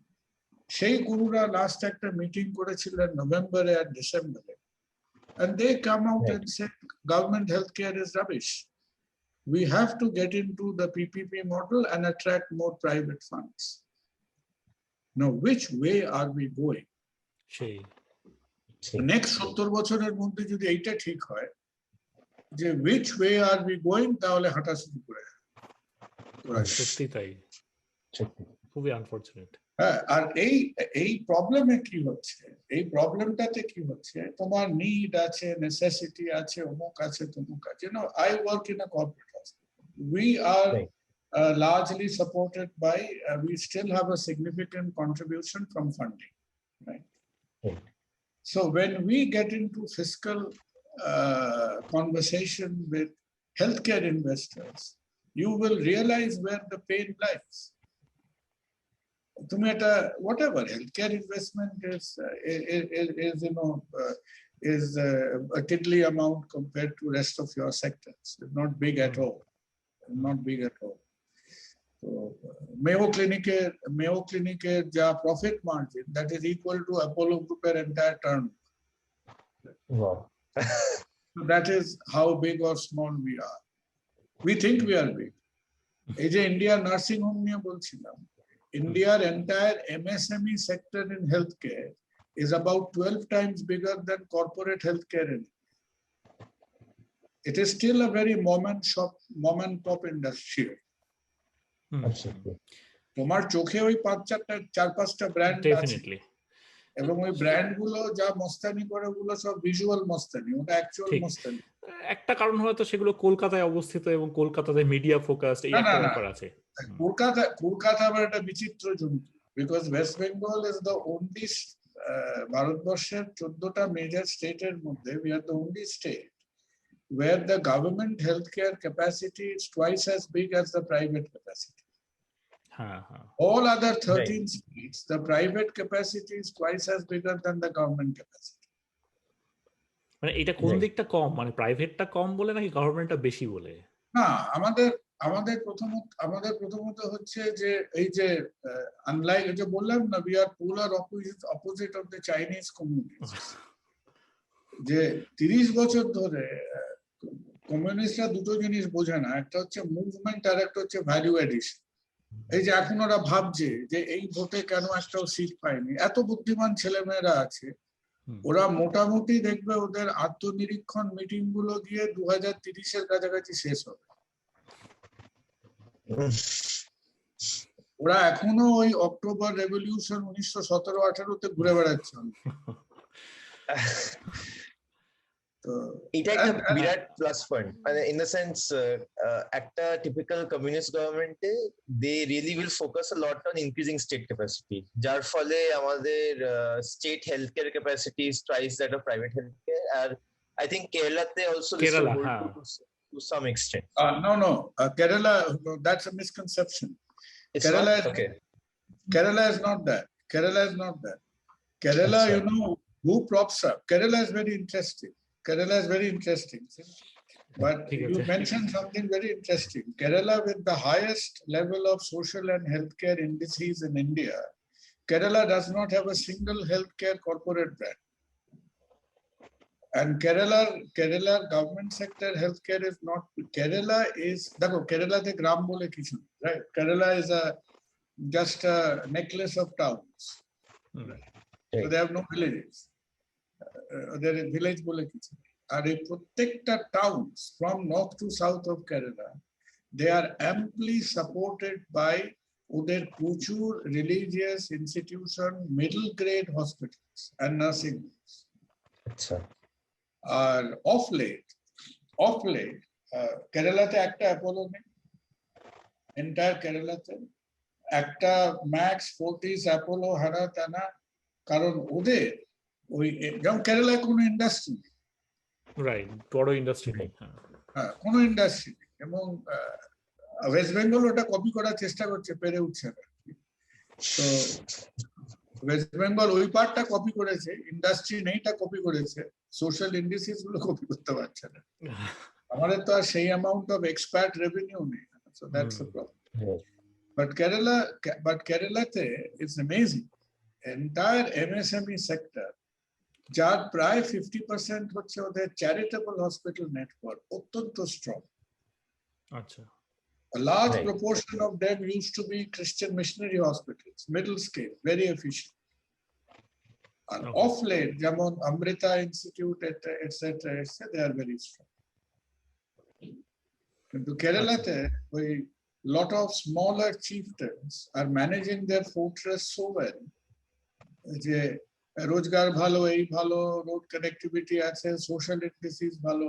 সেই গুরুরা লাস্ট একটা মিটিং করেছিলেন নভেম্বরে আর ডিসেম্বরে, and they come out and say government healthcare is rubbish. We have to get into the PPP model and attract more private funds. Now, which way are we going? Next 70 বছরের মধ্যে যদি এইটা ঠিক হয় যে which way are we going, তাহলে হাঁটা শুরু করে। সত্যি তাই, খুবই আনফরচুনেট। আর এই প্রবলেমে কি হচ্ছে, এই প্রবলেমটাতে কি হচ্ছে, তোমার নিড আছে, নেসেসিটি আছে, অমুক আছে, তমুক আছে। I work in a corporate hospital. We are largely supported by, we still have a significant contribution from funding, right? So when we get into fiscal conversation with healthcare investors, you will realize where the pain lies. Whatever healthcare investment is a tiddly amount compared to rest of your sectors. It's not big at all. Not big at all. So Mayo Clinic ja profit margin, that is equal to Apollo Group's entire turnover. Wow. So that is how big or small we are. We think we are big. এই যে India nursing home নিয়ে বলছিলাম, India's entire MSME sector in healthcare is about 12 times bigger than corporate healthcare in India. It is still a very mom and pop industry. তোমার চোখে ওই 4-5টা ব্র্যান্ড আছে, এবং ওই ব্র্যান্ড গুলো যা মস্তানি করে ওগুলো সব ভিজুয়াল মস্তানি, ওটা অ্যাকচুয়াল মস্তানি। একটা কারণ হয়তো সেগুলো কলকাতায় অবস্থিত এবং কলকাতাতে মিডিয়া ফোকাসড, এই একটা ব্যাপার আছে। কলকাতা আবার একটা বিচিত্র জন্তু, because West Bengal is the only ভারতবর্ষের 14টা মেজর স্টেটের মধ্যে we are the only state where the government healthcare capacity is twice as big as the private capacity. হ্যাঁ হ্যাঁ All other 13 states, the private capacity is twice as bigger than the government capacity. মানে এটা কোন Right. দিকটা কম, মানে প্রাইভেটটা কম বলে নাকি গভর্নমেন্টটা বেশি বলে? না, আমাদের প্রথমত হচ্ছে যে এই যে আনলাইক যে বললাম না, we are polar opposite of the Chinese communists. যে 30 বছর ধরে কমিউনিস্টরা দুটো জিনিস বোঝে না, একটা হচ্ছে মুভমেন্ট আর একটা হচ্ছে ভ্যালু এডিশন। এই যে এখন ওরা ভাবছে যে এই ভোটে কেন একটাও সিট পায়নি, এত বুদ্ধিমান ছেলেমেয়েরা আছে, ওরা মোটামুটি দেখবে ওদের আত্মনিরীক্ষণ মিটিং গুলো গিয়ে 2030-এর কাছাকাছি শেষ হবে। ওরা এখনো ওই অক্টোবর রেভলিউশন 1917-18-তে ঘুরে বেড়াচ্ছে। এটা একটা বিরাট প্লাস পয়েন্ট, মানে ইন দ্য সেন্স একটা টিপিক্যাল কমিউনিস্ট গভর্নমেন্টে they really will focus a lot on increasing state capacity, যার ফলে আমাদের state health care capacity is twice that of private health care. আর আই থিংক কেরালাতে also Kerala, to some extent. No, Kerala, that's a misconception. It's Kerala not? is, Okay. Kerala is not that. Kerala, Achha. you know, who props up? Kerala is very interesting. But you mentioned something very interesting. Kerala, with the highest level of social and healthcare indices in India, Kerala does not have a single healthcare corporate brand. And Kerala government sector healthcare is not. Kerala is, Kerala the gram bole kichu, right? Kerala is just a necklace of towns. Right. So they have no villages. There is village bole kichu. And a protecta towns from north to south of Kerala, they are amply supported by other prochur religious institution, middle grade hospitals and nursing homes. Achha. আর অফ লেট কেরালাতে একটা অ্যাপোলো নেই, এন্টায়ার কেরালাতে একটা ম্যাক্স, ফোর্টিস, অ্যাপোলো, হারা টানা, কারণ ওদের ওই যেমন কেরালায় কোনো ইন্ডাস্ট্রি নেই, রাইট, বড় ইন্ডাস্ট্রি নেই, হ্যাঁ কোনো ইন্ডাস্ট্রি নেই, এবং ওয়েস্ট বেঙ্গল ওটা কপি করার চেষ্টা করছে, পেরে উঠছে না। তো ওয়েস্ট বেঙ্গল ওই পার্টটা কপি করেছে, ইন্ডাস্ট্রি নেইটা কপি করেছে, সোশ্যাল ইন্ডিসিস গুলো কপি করতে পারছে না। আমাদের তো আর সেই অ্যামাউন্ট অফ এক্সপার্ট রেভিনিউ নেই, so that's the problem. But কেরালাতে it's amazing, entire MSME sector, যার প্রায় 50% হচ্ছে ওদের চ্যারিটেবল হসপিটাল নেটওয়ার্ক, অত্যন্ত স্ট্রং। আচ্ছা, A large proportion of them used to be Christian missionary hospitals, middle scale, very efficient. And off late, যেমন Amrita Institute, etc., they are very strong. কিন্তু কেরালাতে ওই lot of smaller chieftains are managing their fortress so well, যে রোজগার ভালো, এই ভালো, রোড কানেক্টিভিটি আছে, সোশ্যাল ইন্ডিসিস ভালো,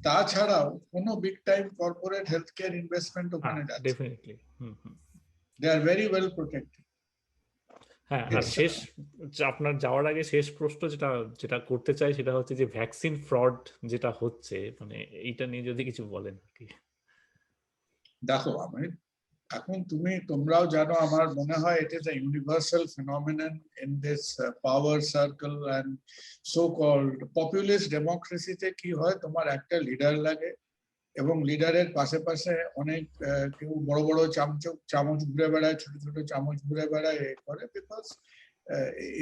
তাছাড়াও কোনো big time corporate health care investment ওখানে যাচ্ছে। Definitely they are very well protected. হ্যাঁ, আর শেষ আপনার যাওয়ার আগে শেষ প্রশ্ন যেটা করতে চাই সেটা হচ্ছে যে ভ্যাকসিন ফ্রড যেটা হচ্ছে, মানে এইটা নিয়ে যদি কিছু বলেন আর কি। দেখো, আমি এখন তোমরাও জানো, আমার মনে হয় it is a universal phenomenon in this power circle and so called populist democracy তে কি হয়, তোমার একটা লিডার লাগে এবং লিডারের পাশে পাশে অনেক কেউ বড় বড় চামচ ঘুরে বেড়ায়, ছোট ছোট চামচ ঘুরে বেড়ায়, এ করে, বিকজ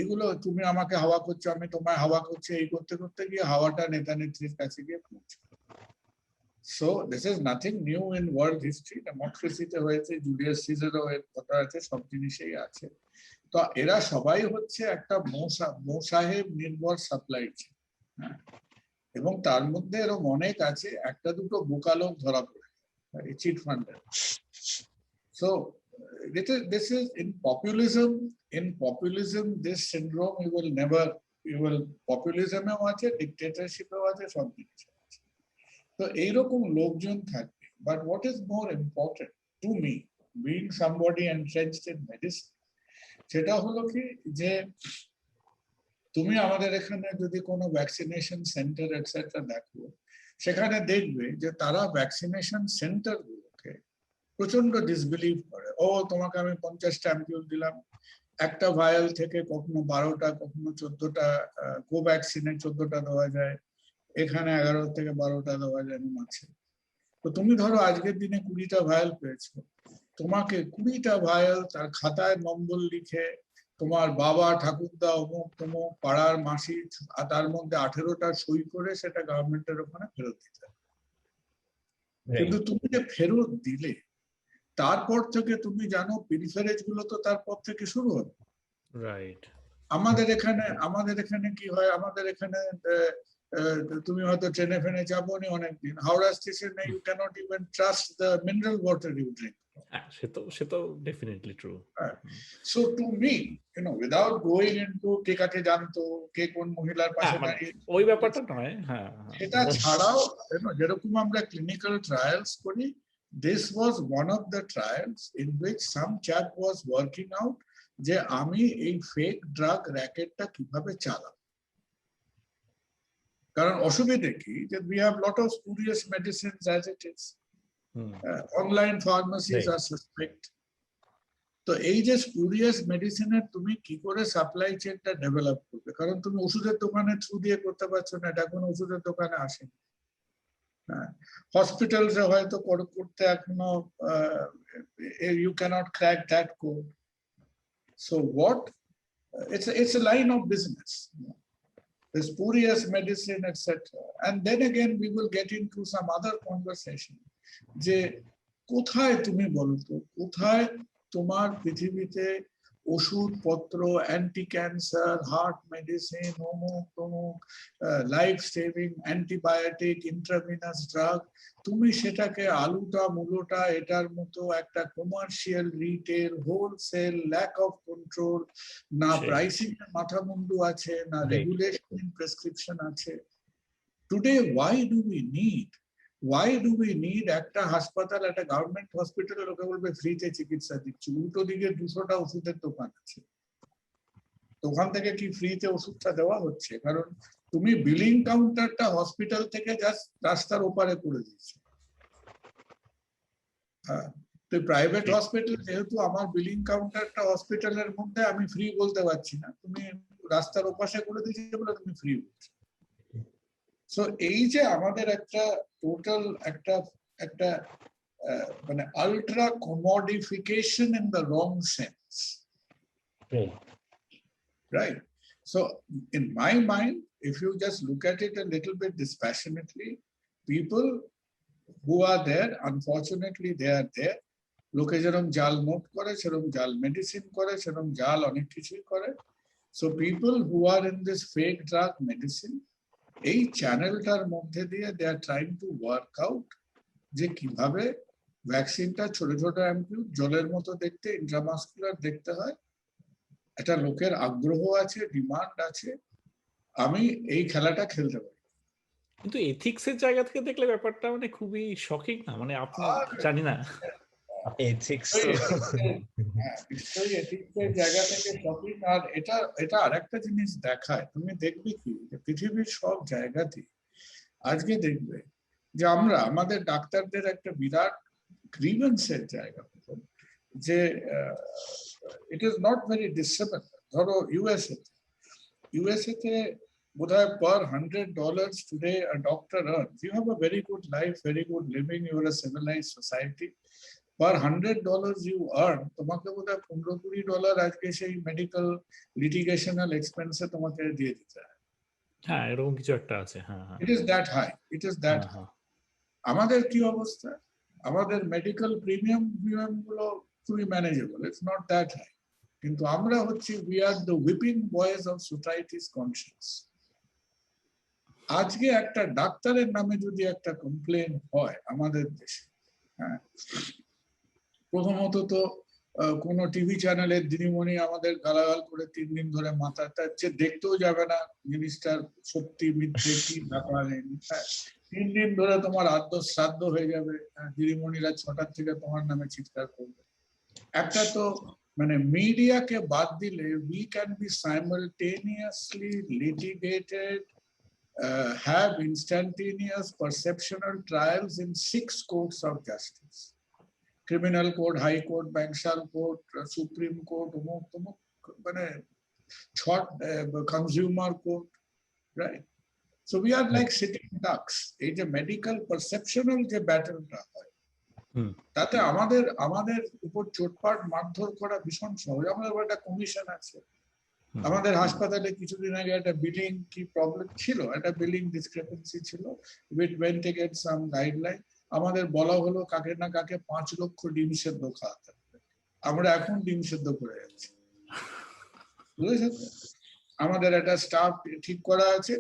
এগুলো তুমি আমাকে হাওয়া করছো, আমি তোমায় হাওয়া করছি, এই করতে করতে গিয়ে হাওয়াটা নেতা নেত্রীর কাছে গিয়ে পৌঁছে। So this is nothing new in world history. ডেমোক্রেসিতে হয়েছে, জুলিয়াস সিজারও এর কথা আছে, সব জিনিসেই আছে। তো এরা সবাই হচ্ছে একটা মোসাহেব নির্ভর সাপ্লাই চেইন, এবং তার মধ্যে এরকম অনেক আছে, একটা দুটো বোকা লোক ধরা পড়ে, chit funder. So this is in populism. In populism, this syndrome populism-এও আছে, ডিক্টেটরশিপেও আছে, সব জিনিস। তো এইরকম লোকজন থাকবে, but what is more important to me, being somebody entrenched in medicine, সেটা হলো কি যে তুমি আমাদের এখানে যদি কোনো ভ্যাকসিনেশন সেন্টার এটসেট্রা দেখো, সেখানে দেখবে যে তারা ভ্যাকসিনেশন সেন্টার গুলোকে প্রচন্ড ডিসবিলিভ করে। ও তোমাকে আমি 50টা অ্যাম্পিউল দিলাম, একটা ভায়াল থেকে কখনো 12টা কখনো 14টা, কোভ্যাক্সিনে 14টা দেওয়া যায়, এখানে 11 থেকে 12টা দেওয়া যায় আছে। তো তুমি ধরো আজকের দিনে 20টা ভায়াল পেয়েছো, তোমাকে 20টা ভায়াল তার খাতায় নম্বর লিখে তোমার বাবা ঠাকুরদা অমুক তমুক পাড়ার মাসি আর তার মধ্যে 18টা সই করে সেটা গভর্নমেন্টের ওখানে ফেরত দিতে হবে। কিন্তু তুমি যে ফেরত দিলে তারপর থেকে তুমি জানো প্রিফারেজ গুলো তো তারপর থেকে শুরু হবে। রাইট। আমাদের এখানে কি হয়, আমাদের এখানে তুমি হয়তো ট্রেনে ফেনে যাবোনি অনেকদিন, হাওড়া স্টেশনে you can't even trust the mineral water you drink. সে তো definitely true. So to me without going into কে কাকে জানতো, কে কোন মহিলার পাশে দাঁড়িয়ে, ওই ব্যাপারটা নয়। হ্যাঁ, সেটা ছাড়াও যেরকম আমরা ক্লিনিক্যাল ট্রায়ালস করি, this was one of the trials in which some chap was working out যে আমি এই ফেক ড্রাগ র্যাকেটটা কিভাবে চালাবো। কারণ অসুবিধে কি, যে we have lot of spurious medicines as it is. Online pharmacies are suspect. তো এই যে স্পুরিয়াস মেডিসিনের তুমি কি করে সাপ্লাই চেনটা ডেভেলপ করবে, কারণ তুমি ওষুধের দোকানে থ্রু দিয়ে করতে পারছো না, এটা কোনো ওষুধের দোকানে আসেনি। হসপিটালসে হয়তো করতে এখনো you cannot crack that code. So what, it's a line of business, the spurious medicine, etc. And then again we will get into some other conversation যে কোথায় তুমি বলো তো, কোথায় তোমার পৃথিবীতে ওষুধপত্র, অ্যান্টি ক্যান্সার, হার্ট মেডিসিন, অমুক তমুক, life saving antibiotic, intravenous drug, তুমি সেটাকে আলুটা মূলোটা এটার মতো একটা commercial retail wholesale lack of control, না প্রাইসিং এর মাথা মুন্ডু আছে, না রেগুলেশন প্রেসক্রিপশন আছে। Today why do we need একটা হাসপাতাল, একটা গভর্নমেন্ট হসপিটালে লোকে বলবে ফ্রিতে চিকিৎসা দিচ্ছি, উল্টো দিকে 200টা ওষুধের দোকান আছে, ওখান থেকে কি ফ্রিতে ওষুধটা দেওয়া হচ্ছে? কারণ তুমি বিলিং কাউন্টারটা হসপিটাল থেকে জাস্ট রাস্তার ওপারে করে দিয়েছো। হ্যাঁ, তো প্রাইভেট হসপিটাল যেহেতু আমার বিলিং কাউন্টারটা হসপিটালের মধ্যে, আমি ফ্রি বলতে পারছি না, তুমি রাস্তার ওপাশে করে দিয়েছো বলে তুমি ফ্রি বলছো। সো এই যে আমাদের একটা টোটাল একটা মানে ultra commodification in the wrong sense, right? So in my mind, if you just look at it a little bit dispassionately, people who are there, unfortunately they are there. লোকে যেরকম জাল নোট করে, সেরকম জাল মেডিসিন করে, সেরকম জাল অনেক কিছুই করে। So people who are in this fake drug medicine, এই চ্যানেলটার মধ্যে দিয়ে they are trying to work out যে কিভাবে ভ্যাকসিনটা ছোট ছোট অ্যাম্পিউল জলের মতো দেখতে, ইন্ট্রামাসকুলার দেখতে হয়। একটা লোকের আগ্রহ আছে, ডিমান্ড আছে, আমি এই খেলাটা খেলতে পারি। কিন্তু এথিক্সের জায়গা থেকে দেখলে ব্যাপারটা মানে খুবই শকিং না, মানে আপনি জানি না এথিক্স নিশ্চয়ই এথিক্সের জায়গা থেকে শকিং। আর এটা আরেকটা জিনিস দেখায়, তুমি দেখবে কি যে পৃথিবীর সব জায়গাতে আজকে দেখবে যে আমাদের ডাক্তারদের একটা বিরাট গ্রিভেন্সের জায়গা, যে it is not very disable. ধরো ইউএসএ তে বোধহয় per $100 today a doctor earns. You have a very good life, very good living, you are a civilized society. Per $100 you earn, তোমাকে বোধহয় $15-20 আজকে সেই মেডিকেল লিটিগেশনাল এক্সপেন্সে তোমাকে দিয়ে দিতে হয়। হ্যাঁ, এরকম কিছু একটা আছে। হ্যাঁ, ইট ইজ দ্যাট হাই, আমাদের কি অবস্থা? আমাদের মেডিকেল প্রিমিয়াম গুলো খুবই manageable, it's not that high. কিন্তু আমরা হচ্ছি we are the whipping boys of society's conscious. আজকে একটা ডাক্তারের নামে যদি একটা কমপ্লেন হয় আমাদের দেশে, হ্যাঁ, প্রথমত তো কোন টিভি চ্যানেলের দিদিমণি আমাদের গালাগাল করে 3 দিন ধরে মাথাটা দেখতেও যাবে না জিনিসটার সত্যি মিথ্যে কি ব্যাপার। 3 দিন ধরে তোমার আদ্য শ্রাদ্ধ হয়ে যাবে, দিদিমণিরা 6টার থেকে তোমার নামে চিৎকার করবে। একটা তো মানে মিডিয়াকে বাদ দিলে we can be simultaneously litigated, have instantaneous perceptional trials in 6 courts of justice: criminal court, high court, Bankshal court, supreme court, মানে consumer court, right? So we are like sitting ducks. এই যে মেডিকেল পারসেপশনাল যে ব্যাটলটা হয়, তাতে আমাদের উপর চোটপাট মারধর করা ভীষণ সহজ। আমাদের একটা কমিশন আছে, আমাদের হাসপাতালে কিছুদিন আগে একটা বিলিং কি প্রবলেম ছিল, একটা বিলিং ডিসক্রিপেন্সি ছিল, with went to get some guideline. আমাদের বলা হলো কাকে না কাকে 5 লক্ষ ডিম সেদ্ধ খাওয়াতে হবে, আমরা এখন ডিম সেদ্ধ করে যাচ্ছি, বুঝেছেন? আমাদের একটা স্টাফ ঠিক করা আছে,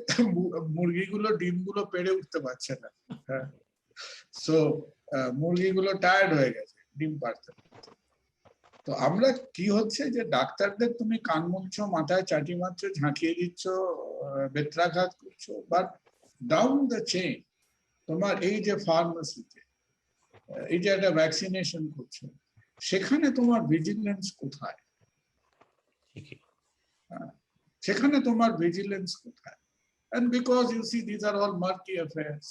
মুরগিগুলো ডিমগুলো পেড়ে উঠতে পারছে না, হ্যাঁ, সো মুরগিগুলো টায়ার্ড হয়ে গেছে ডিম পারতে। তো আমরা কি হচ্ছে যে ডাক্তারদের তুমি কান মুছছো, মাথায় চাটি মারছো, ঝাঁকিয়ে দিচ্ছ, বেত্রাঘাত করছো, বাট ডাউন দ্য চেইন তোমার এই যে ফার্মাসিতে এই যে একটা ভ্যাকসিনেশন করছো, সেখানে তোমার ভিজিলেন্স কোথায়? সেখানে তোমার ভিজিলেন্স কোথায়? And because you see these are all murky affairs,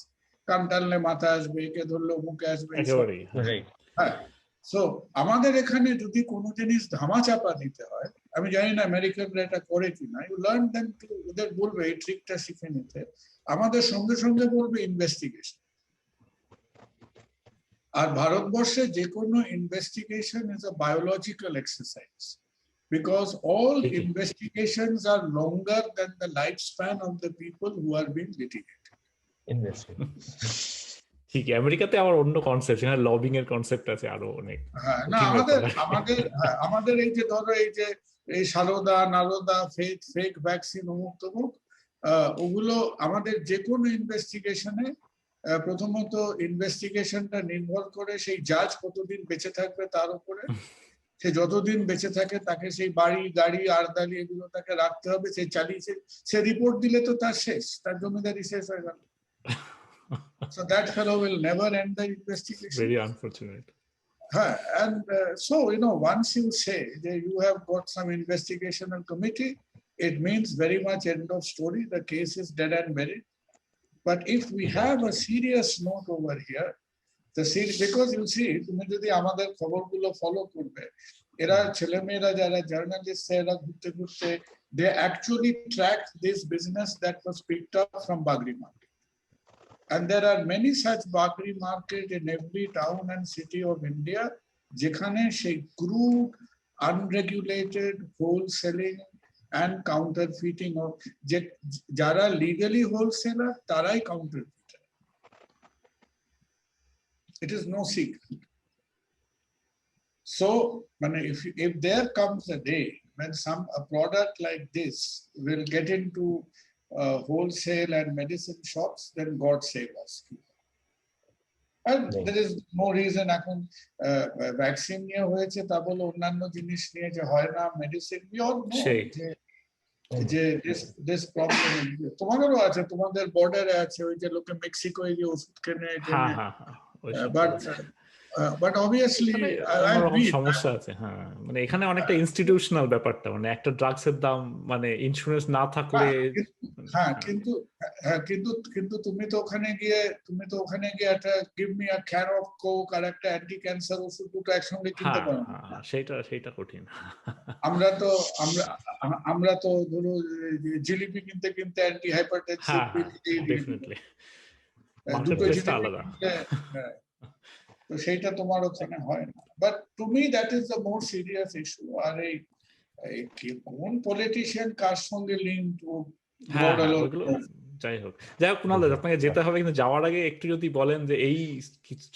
কান টানলে মাথা আসবে, কে ধরলে মুখে আসবে, হ্যাঁ। সো আমাদের এখানে যদি কোনো জিনিস ধামাচাপা দিতে হয়, আমি জানি না আমেরিকানরা এটা করে কিনা, ইউ লার্ন দেম টু, ওদের বলবে এই ট্রিকটা শিখে নিতে, আমাদের সঙ্গে সঙ্গে বলবে ইনভেস্টিগেশন। আর ভারতবর্ষে যে কোনো investigation is a biological exercise, because all investigations are longer than the lifespan of the people who are being litigated. ঠিক, আমেরিকাতে আমার অন্য কনসেপ্ট, এখানে লবিং এর কনসেপ্ট আছে আরো অনেক। না, আমাদের এই যে ধরো এই যে এই সারদা নারদা ফেক ভ্যাকসিন অমুক তমুক, ওগুলো আমাদের যে কোনো ইনভেস্টিগেশনে প্রথমত ইনভেস্টিগেশনটা নির্ভর করে সেই জাজ কতদিন বেঁচে থাকবে তার উপরে। সে যতদিন বেঁচে থাকে তাকে সেই বাড়ি গাড়ি আরদালি এগুলো তাকে রাখতে হবে, সে চালিয়েছে, সে রিপোর্ট দিলে তো তার শেষ, তার জমিদারি শেষ হয়ে গেল। So that fellow will never end the investigation. Very unfortunate. And so, once you say that you have got some investigational committee, it means very much end of story. The case is dead and buried. But if we have a serious note over here, because you see, তুমি যদি আমাদের খবরগুলো ফলো করবে, এরা ছেলেমেয়েরা যারা জার্নালিস্ট, এরা ঘুরতে ঘুরতে they actually track this business that was picked up from Bagri market. And there are many such Bagri market in every town and city of India, যেখানে সেই crude, unregulated wholesaling and counterfeiting of যারা legally wholesaler তারাই counterfeiter. It is no secret. So, if there comes a day when a product like this will get into wholesale and medicine shops, then God save us. And there is no reason এখন ভ্যাকসিন নিয়ে হয়েছে তা বলে অন্যান্য জিনিস নিয়ে যে হয় না, মেডিসিন, we all know যে this problem তোমাদেরও আছে, তোমাদের বর্ডারে আছে, ওই যে লোকে মেক্সিকো গিয়ে ওষুধ কেনে, but obviously সমস্যা আছে। হ্যাঁ, এখানে অনেকটা ইনস্টিটিউশনাল ব্যাপারটা, একটা ড্রাগস এর দাম ইন্স্যুরেন্স না থাকলে, কিন্তু তুমি তো ওখানে গিয়ে একটা give me a can of Coke আর একটা অ্যান্টি ক্যান্সার ওষুধ দুটো একসঙ্গে কিনতে পারো না। সেটা কঠিন। আমরা তো ধরো জিলিপি কিনতে অ্যান্টি হাইপারটেনসিভ ডেফিনেটলি দুটো আলাদা, তো সেইটা তোমার ওখানে হয় না। But to me that is the more serious issue. আর এই কোন পলিটিশিয়ান কার সঙ্গে লিঙ্ক, যাই হোক কুণাল, আপনাকে যেতে হবে, কিন্তু যাওয়ার আগে একটু যদি বলেন যে এই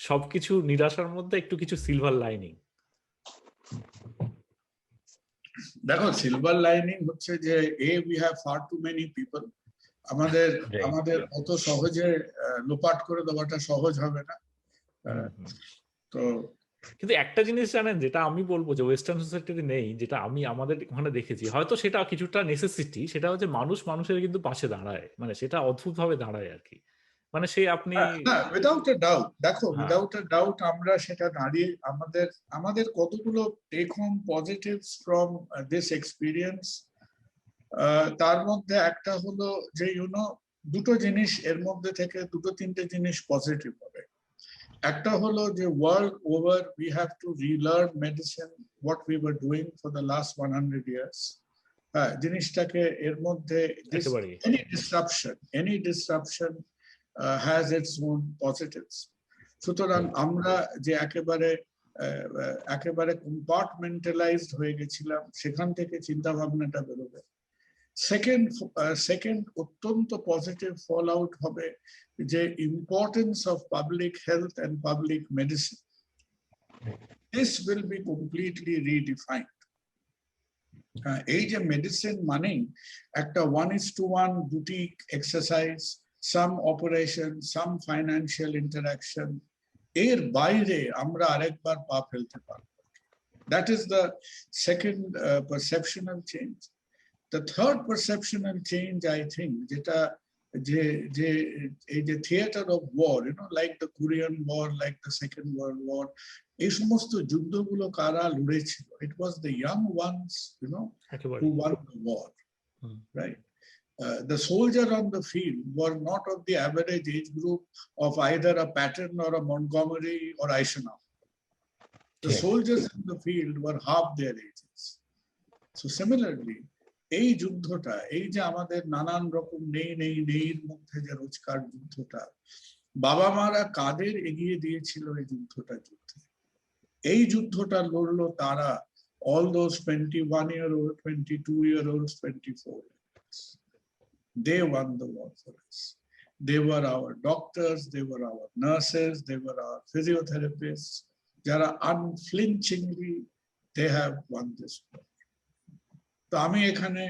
সবকিছু নিরাশার মধ্যে একটু কিছু সিলভার লাইনিং। দেখো, সিলভার লাইনিং হচ্ছে যে we have far too many people. আমাদের অত সহজে লোপাট করে দেওয়াটা সহজ হবে না। তো কিন্তু একটা জিনিস জানেন, যেটা আমি বলবো যে ওয়েস্টার্ন সোসাইটিতে নেই, যেটা আমি আমাদের ওখানে দেখেছি, হয়তো সেটা কিছুটা নেসেসিটি, সেটা হচ্ছে মানুষ মানুষের কিন্তু পাশে দাঁড়ায়, সেটা অদ্ভুত ভাবে দাঁড়ায় আর কি। মানে সেই আপনি হ্যাঁ, উইদাউট এ ডাউট, দেখো হ্যাঁ উইদাউট এ ডাউট আমরা সেটা দাঁড়িয়ে আমাদের আমাদের কতগুলো take home positives from this experience. তার মধ্যে একটা হলো যে দুটো জিনিস এর মধ্যে থেকে দুটো তিনটে জিনিস পজিটিভ হবে। একটা হলো যে world over we have to relearn medicine what we were doing for the last 100 years. হ্যাঁ, জিনিসটাকে এর মধ্যে একেবারেই any disruption has its own positives. সুতরাং আমরা যে একেবারে কম্পার্টমেন্টালাইজড হয়ে গেছিলাম, সেখান থেকে চিন্তা ভাবনাটা বেরোবে। সেকেন্ড অত্যন্ত পজিটিভ ফল আউট হবে যে importance of public health and public medicine, this will be completely redefined. এই যে মেডিসিন মানেই একটা 1:1 boutique exercise, some operation, some financial interaction, এর বাইরে আমরা আরেকবার পা ফেলতে পারবো। That is the second perceptional change. The third perceptional change, I think, যেটা যে এই যে theater of war, like the Korean War, like the Second World War, এই সমস্ত যুদ্ধগুলো কারা লড়েছিল? It was the young ones, who won the war, right? The soldier on the field were not of the average age group of either a Patton or a Montgomery or Eisenhower. The soldiers in the field were half their ages. So similarly, এই যুদ্ধটা, এই যে আমাদের নানান রকম নেই মধ্যে যে রোজকার যুদ্ধটা, বাবা মারা কাদের এগিয়ে দিয়েছিল এই যুদ্ধটা এই যুদ্ধটা লড়লো তারা, all those 21-year-old, 22-year-olds, 24-year-olds. They won the war for us. They were our doctors, they were our nurses, they were our physiotherapists. যারা unflinchingly they have won this war. তো আমি এখানে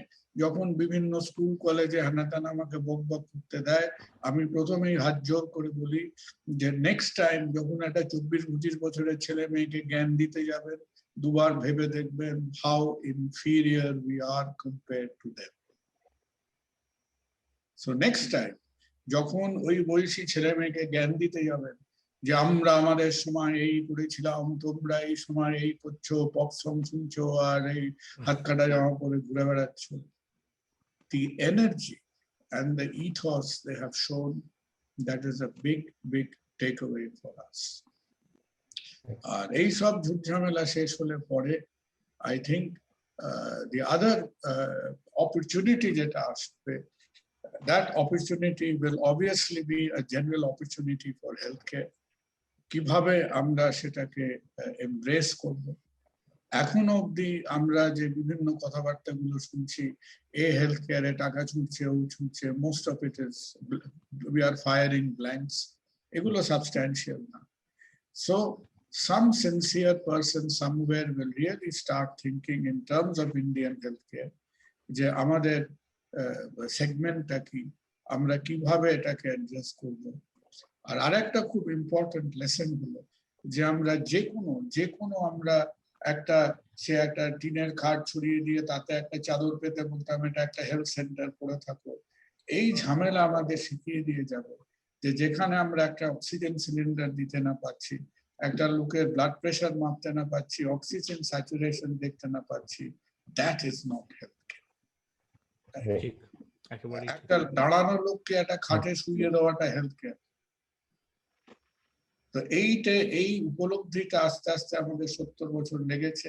যখন বিভিন্ন স্কুল কলেজে হানাতান আমাকে বকবক করতে দেয়, আমি প্রথমেই হাত জোর করে বলি যে নেক্সট টাইম যখন একটা 24-25 বছরের ছেলে মেয়েকে জ্ঞান দিতে যাবেন, দুবার ভেবে দেখবেন how inferior we are compared to them. So next time যখন ওই বয়সী ছেলে মেয়েকে জ্ঞান দিতে যাবেন যে আমরা আমাদের সময় এই করেছিলাম, তোমরা এই সময় এই করছো, পপ সং শুনছো আর এই হাত কাটা জামা পরে ঘুরে বেড়াচ্ছ, the energy and the ethos they have shown, that is a big takeaway for us. আর এই সব ঝুটঝামেলা শেষ হলে পরে I think the other opportunity যেটা আসবে, that opportunity will obviously be a general opportunity for healthcare. কিভাবে আমরা সেটাকে এমব্রেস করব। এখনো অব্দি আমরা যে বিভিন্ন কথাবার্তাগুলো শুনছি, হেলথ কেয়ারে টাকা ছুটছে, ও ছুটছে, most of it is we are firing blanks, এগুলো সাবস্ট্যান্সিয়াল না। So some sincere person somewhere will really start thinking in terms of Indian health care, যে আমাদের সেগমেন্টটা কি, আমরা কিভাবে এটাকে অ্যাড্রেস করব। আর আরেকটা খুব ইম্পর্টেন্ট লেসন হলো যে আমরা যে কোনো আমরা একটা টিনের খাট ছড়িয়ে দিয়ে তাতে একটা চাদর পেতে বলতাম এটা একটা হেলথ সেন্টার করে থাকো, এই ঝামেলা আমাদের শিখিয়ে দিয়ে যাবে যে যেখানে আমরা একটা অক্সিজেন সিলিন্ডার দিতে না পাচ্ছি, একটা লোকের ব্লাড প্রেশার মাপতে না পাচ্ছি, অক্সিজেন স্যাচুরেশন দেখতে না পাচ্ছি, that is not health care. একটা দাঁড়ানো লোককে একটা খাটে শুইয়ে দেওয়াটা হেলথ কেয়ার। তো এই উপলব্ধিটা আস্তে আস্তে আমাদের 70 বছর লেগেছে,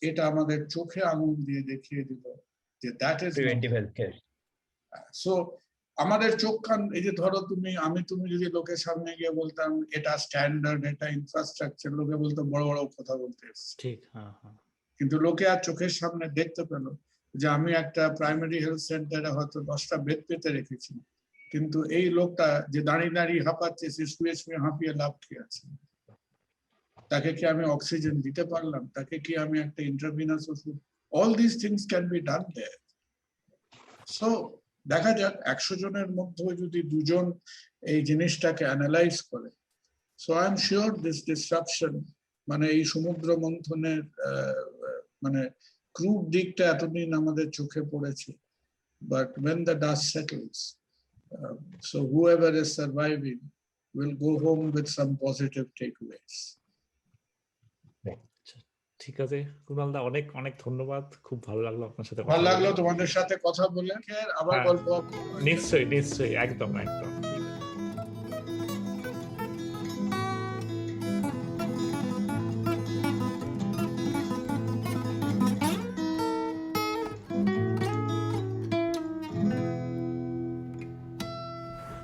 এটা আমাদের চোখে আঙুল দিয়ে দেখিয়ে দিল যে that is preventive health care. So আমাদের চোখ কান, এই যে ধরো তুমি যদি লোকের সামনে গিয়ে বলতাম এটা স্ট্যান্ডার্ড, এটা ইনফ্রাস্ট্রাকচার, লোকে বলতো বড় বড় কথা বলতে এসেছে, ঠিক, কিন্তু লোকে আর চোখের সামনে দেখতে পেল যে আমি একটা প্রাইমারি হেলথ সেন্টারে হয়তো 10টা বেড পেতে রেখেছি, কিন্তু এই লোকটা যে দাঁড়িয়ে হাঁপাচ্ছে, সে শুয়ে হাঁপিয়ে লাভ কি আছে? তাকে কি আমি অক্সিজেন দিতে পারলাম? তাকে কি আমি একটা ইন্ট্রাভিনাস ওষুধ? All this things can be done there. So দেখা যাক 100 জনের মধ্যে যদি 2 জন এই জিনিসটাকে অ্যানালাইজ করে, so I am sure this disruption, মানে এই সমুদ্র মন্থনের মানে ক্রুড দিকটা এতদিন আমাদের চোখে পড়েছে, but when the dust settles, So whoever is surviving will go home with some positive takeaways. ঠিক আছে কুণাল দা, অনেক অনেক ধন্যবাদ, খুব ভালো লাগলো আপনার সাথে কথা ভালো লাগলো বলে। তোমাদের সাথে কথা বলে। আবার হ্যাঁ, গল্প নিশ্চয়ই নিশ্চয়ই, একদম একদম।